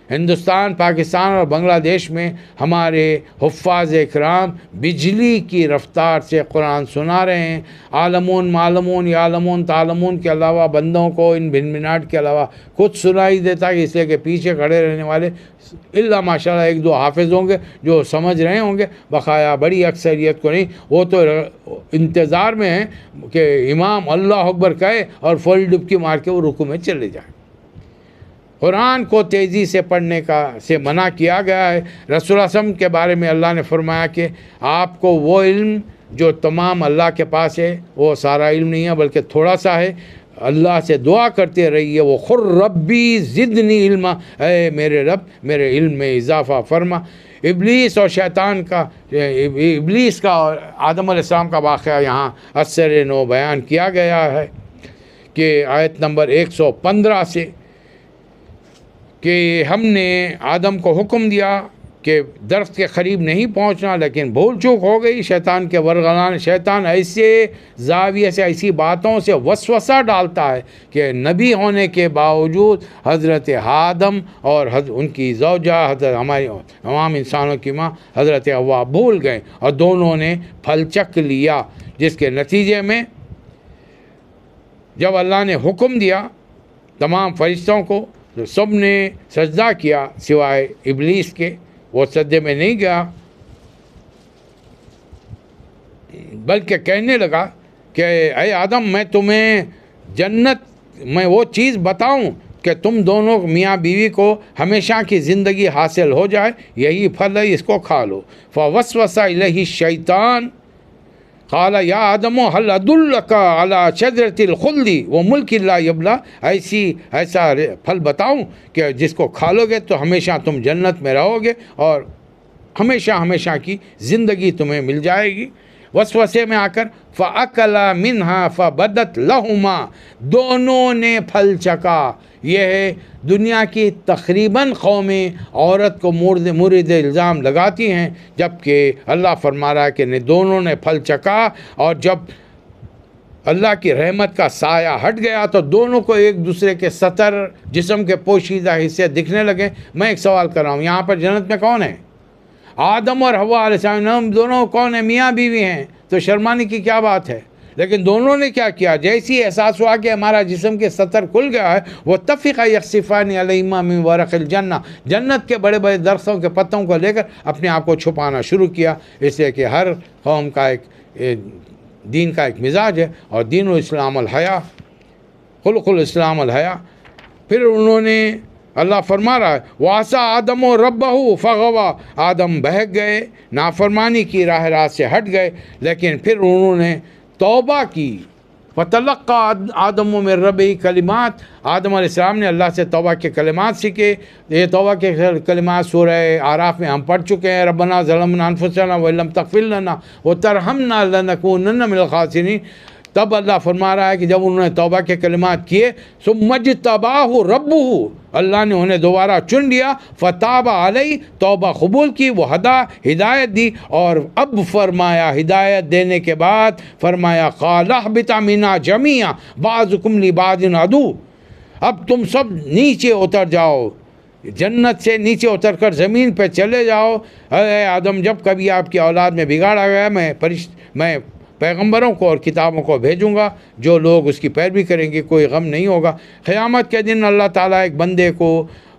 ہندوستان، پاکستان اور بنگلہ دیش میں، ہمارے حفاظ اکرام بجلی کی رفتار سے قرآن سنا رہے ہیں۔ عالمون معلمون یعلمون تعلمون کے علاوہ بندوں کو ان بھنبھناہٹ کے علاوہ کچھ سنائی دیتا ہے، اس لیے کہ پیچھے کھڑے رہنے والے اللہ ماشاءاللہ 1-2 حافظ ہوں گے جو سمجھ رہے ہوں گے، بقایا بڑی اکثریت کو نہیں۔ وہ تو انتظار میں ہیں کہ امام اللہ اکبر کہے اور فوری ڈبکی مار کے وہ رکوع میں چلے جائیں۔ قرآن کو تیزی سے پڑھنے سے منع کیا گیا ہے۔ رسول اللہ صلی اللہ علیہ وسلم کے بارے میں اللہ نے فرمایا کہ آپ کو وہ علم جو تمام اللہ کے پاس ہے وہ سارا علم نہیں ہے بلکہ تھوڑا سا ہے، اللہ سے دعا کرتے رہیے، وہ خر ربی زدنی علما، اے میرے رب میرے علم میں اضافہ فرما۔ ابلیس اور شیطان کا، ابلیس کا اور آدم علیہ السلام کا واقعہ یہاں اثر نو بیان کیا گیا ہے کہ آیت نمبر 115 سے کہ ہم نے آدم کو حکم دیا کہ درخت کے قریب نہیں پہنچنا، لیکن بھول چوک ہو گئی، شیطان کے ورغلان، شیطان ایسے زاویے سے ایسی باتوں سے وسوسہ ڈالتا ہے کہ نبی ہونے کے باوجود حضرت آدم اور ان کی زوجہ حضرت ہماری تمام انسانوں کی ماں حضرت حوا بھول گئے اور دونوں نے پھل چکھ لیا، جس کے نتیجے میں جب اللہ نے حکم دیا تمام فرشتوں کو تو سب نے سجدہ کیا سوائے ابلیس کے، وہ سجدے میں نہیں گیا بلکہ کہنے لگا کہ اے آدم میں تمہیں جنت میں وہ چیز بتاؤں کہ تم دونوں میاں بیوی کو ہمیشہ کی زندگی حاصل ہو جائے، یہی پھل ہے، اس کو کھا لو۔ فوسوس الیہ الشیطان قال یا آدم هل ادلک علی شجرۃ الخلد وملک لا یبلی، ایسا پھل بتاؤں کہ جس کو کھا لو گے تو ہمیشہ تم جنت میں رہو گے اور ہمیشہ کی زندگی تمہیں مل جائے گی۔ وسوسے میں آ کر فَأَكَلَا مِنْهَا فَبَدَتْ لَهُمَا، دونوں نے پھل چکا۔ یہ ہے دنیا کی تقریباً قومیں عورت کو مورد الزام لگاتی ہیں، جبکہ اللہ فرما رہا ہے کہ دونوں نے پھل چکا، اور جب اللہ کی رحمت کا سایہ ہٹ گیا تو دونوں کو ایک دوسرے کے سطر جسم کے پوشیدہ حصے دکھنے لگے۔ میں ایک سوال کر رہا ہوں، یہاں پر جنت میں کون ہے؟ آدم اور حوا علیہ السلام دونوں کون ہیں؟ میاں بیوی ہیں، تو شرمانے کی کیا بات ہے؟ لیکن دونوں نے کیا کیا؟ جیسی احساس ہوا کہ ہمارا جسم کے سطر کھل گیا ہے، وہ تفقہ یخصفان علیہما من ورق الجنہ، جنت کے بڑے بڑے درختوں کے پتوں کو لے کر اپنے آپ کو چھپانا شروع کیا، اس لیے کہ ہر قوم کا ایک دین کا ایک مزاج ہے، اور دین الاسلام الحیا، خلق الاسلام الحیا۔ پھر انہوں نے، اللہ فرما رہا ہے وَعَصَىٰ آدَمُ رَبَّهُ فَغَوَىٰ، آدم بہک گئے، نافرمانی کی راہ راست سے ہٹ گئے، لیکن پھر انہوں نے توبہ کی۔ فَتَلَقَّىٰ آدَمُ مِن رَبِّهِ کلمات، آدم علیہ السلام نے اللہ سے توبہ کے کلمات سیکھے۔ یہ توبہ کے کلمات سورہ اعراف میں ہم پڑھ چکے ہیں، ربنا ظلمنا انفسنا وَإِن لَّم تغفر لنا وترحمنا لنکونن من الخاسرین۔ تب اللہ فرما رہا ہے کہ جب انہوں نے توبہ کے کلمات کیے، ثم اجتباہ ربہ، اللہ نے انہیں دوبارہ چن لیا، فتاب علیہ، توبہ قبول کی، وہ ہدایت دی، اور اب فرمایا ہدایت دینے کے بعد فرمایا قال اہبطوا منھا جمیعا بعضکم لبعض عدو، اب تم سب نیچے اتر جاؤ، جنت سے نیچے اتر کر زمین پہ چلے جاؤ۔ اے آدم، جب کبھی آپ کی اولاد میں بگاڑا گیا، میں پیغمبروں کو اور کتابوں کو بھیجوں گا، جو لوگ اس کی پیروی کریں گے کوئی غم نہیں ہوگا۔ قیامت کے دن اللہ تعالیٰ ایک بندے کو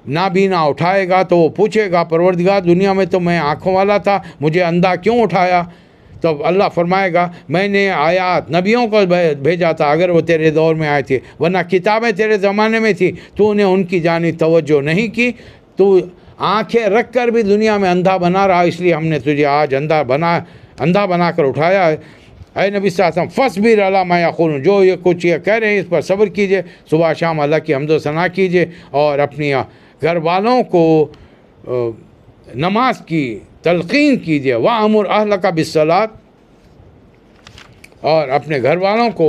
نابینا اٹھائے گا تو وہ پوچھے گا پروردگار دنیا میں تو میں آنکھوں والا تھا، مجھے اندھا کیوں اٹھایا؟ تو اللہ فرمائے گا میں نے آیات نبیوں کو بھیجا تھا اگر وہ تیرے دور میں آئے تھے، ورنہ کتابیں تیرے زمانے میں تھی، تو نے ان کی جانب توجہ نہیں کی، تو آنکھیں رکھ کر بھی دنیا میں اندھا بنا رہا، اس لیے ہم نے تجھے آج اندھا بنا کر اٹھایا ہے۔ اے نبی صلی اللہ علیہ وسلم فاصبر علی ما یقولون، جو یہ کچھ یہ کہہ رہے ہیں اس پر صبر کیجئے، صبح شام اللہ کی حمد و ثنا کیجئے، اور اپنی گھر والوں کو نماز کی تلقین کیجئے، وَأْمُرْ أَهْلَكَ بِالصَّلَاةِ، اور اپنے گھر والوں کو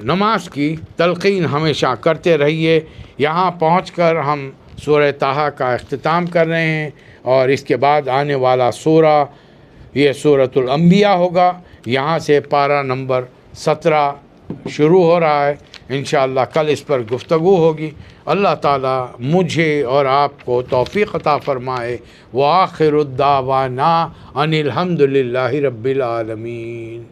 نماز کی تلقین ہمیشہ کرتے رہیے۔ یہاں پہنچ کر ہم سورہ طٰہٰ کا اختتام کر رہے ہیں، اور اس کے بعد آنے والا سورہ یہ سورۃ الانبیاء ہوگا، یہاں سے پارہ نمبر 17 شروع ہو رہا ہے، انشاءاللہ کل اس پر گفتگو ہوگی۔ اللہ تعالیٰ مجھے اور آپ کو توفیق عطا فرمائے۔ وآخر الدعوانا ان الحمد للہ رب العالمین۔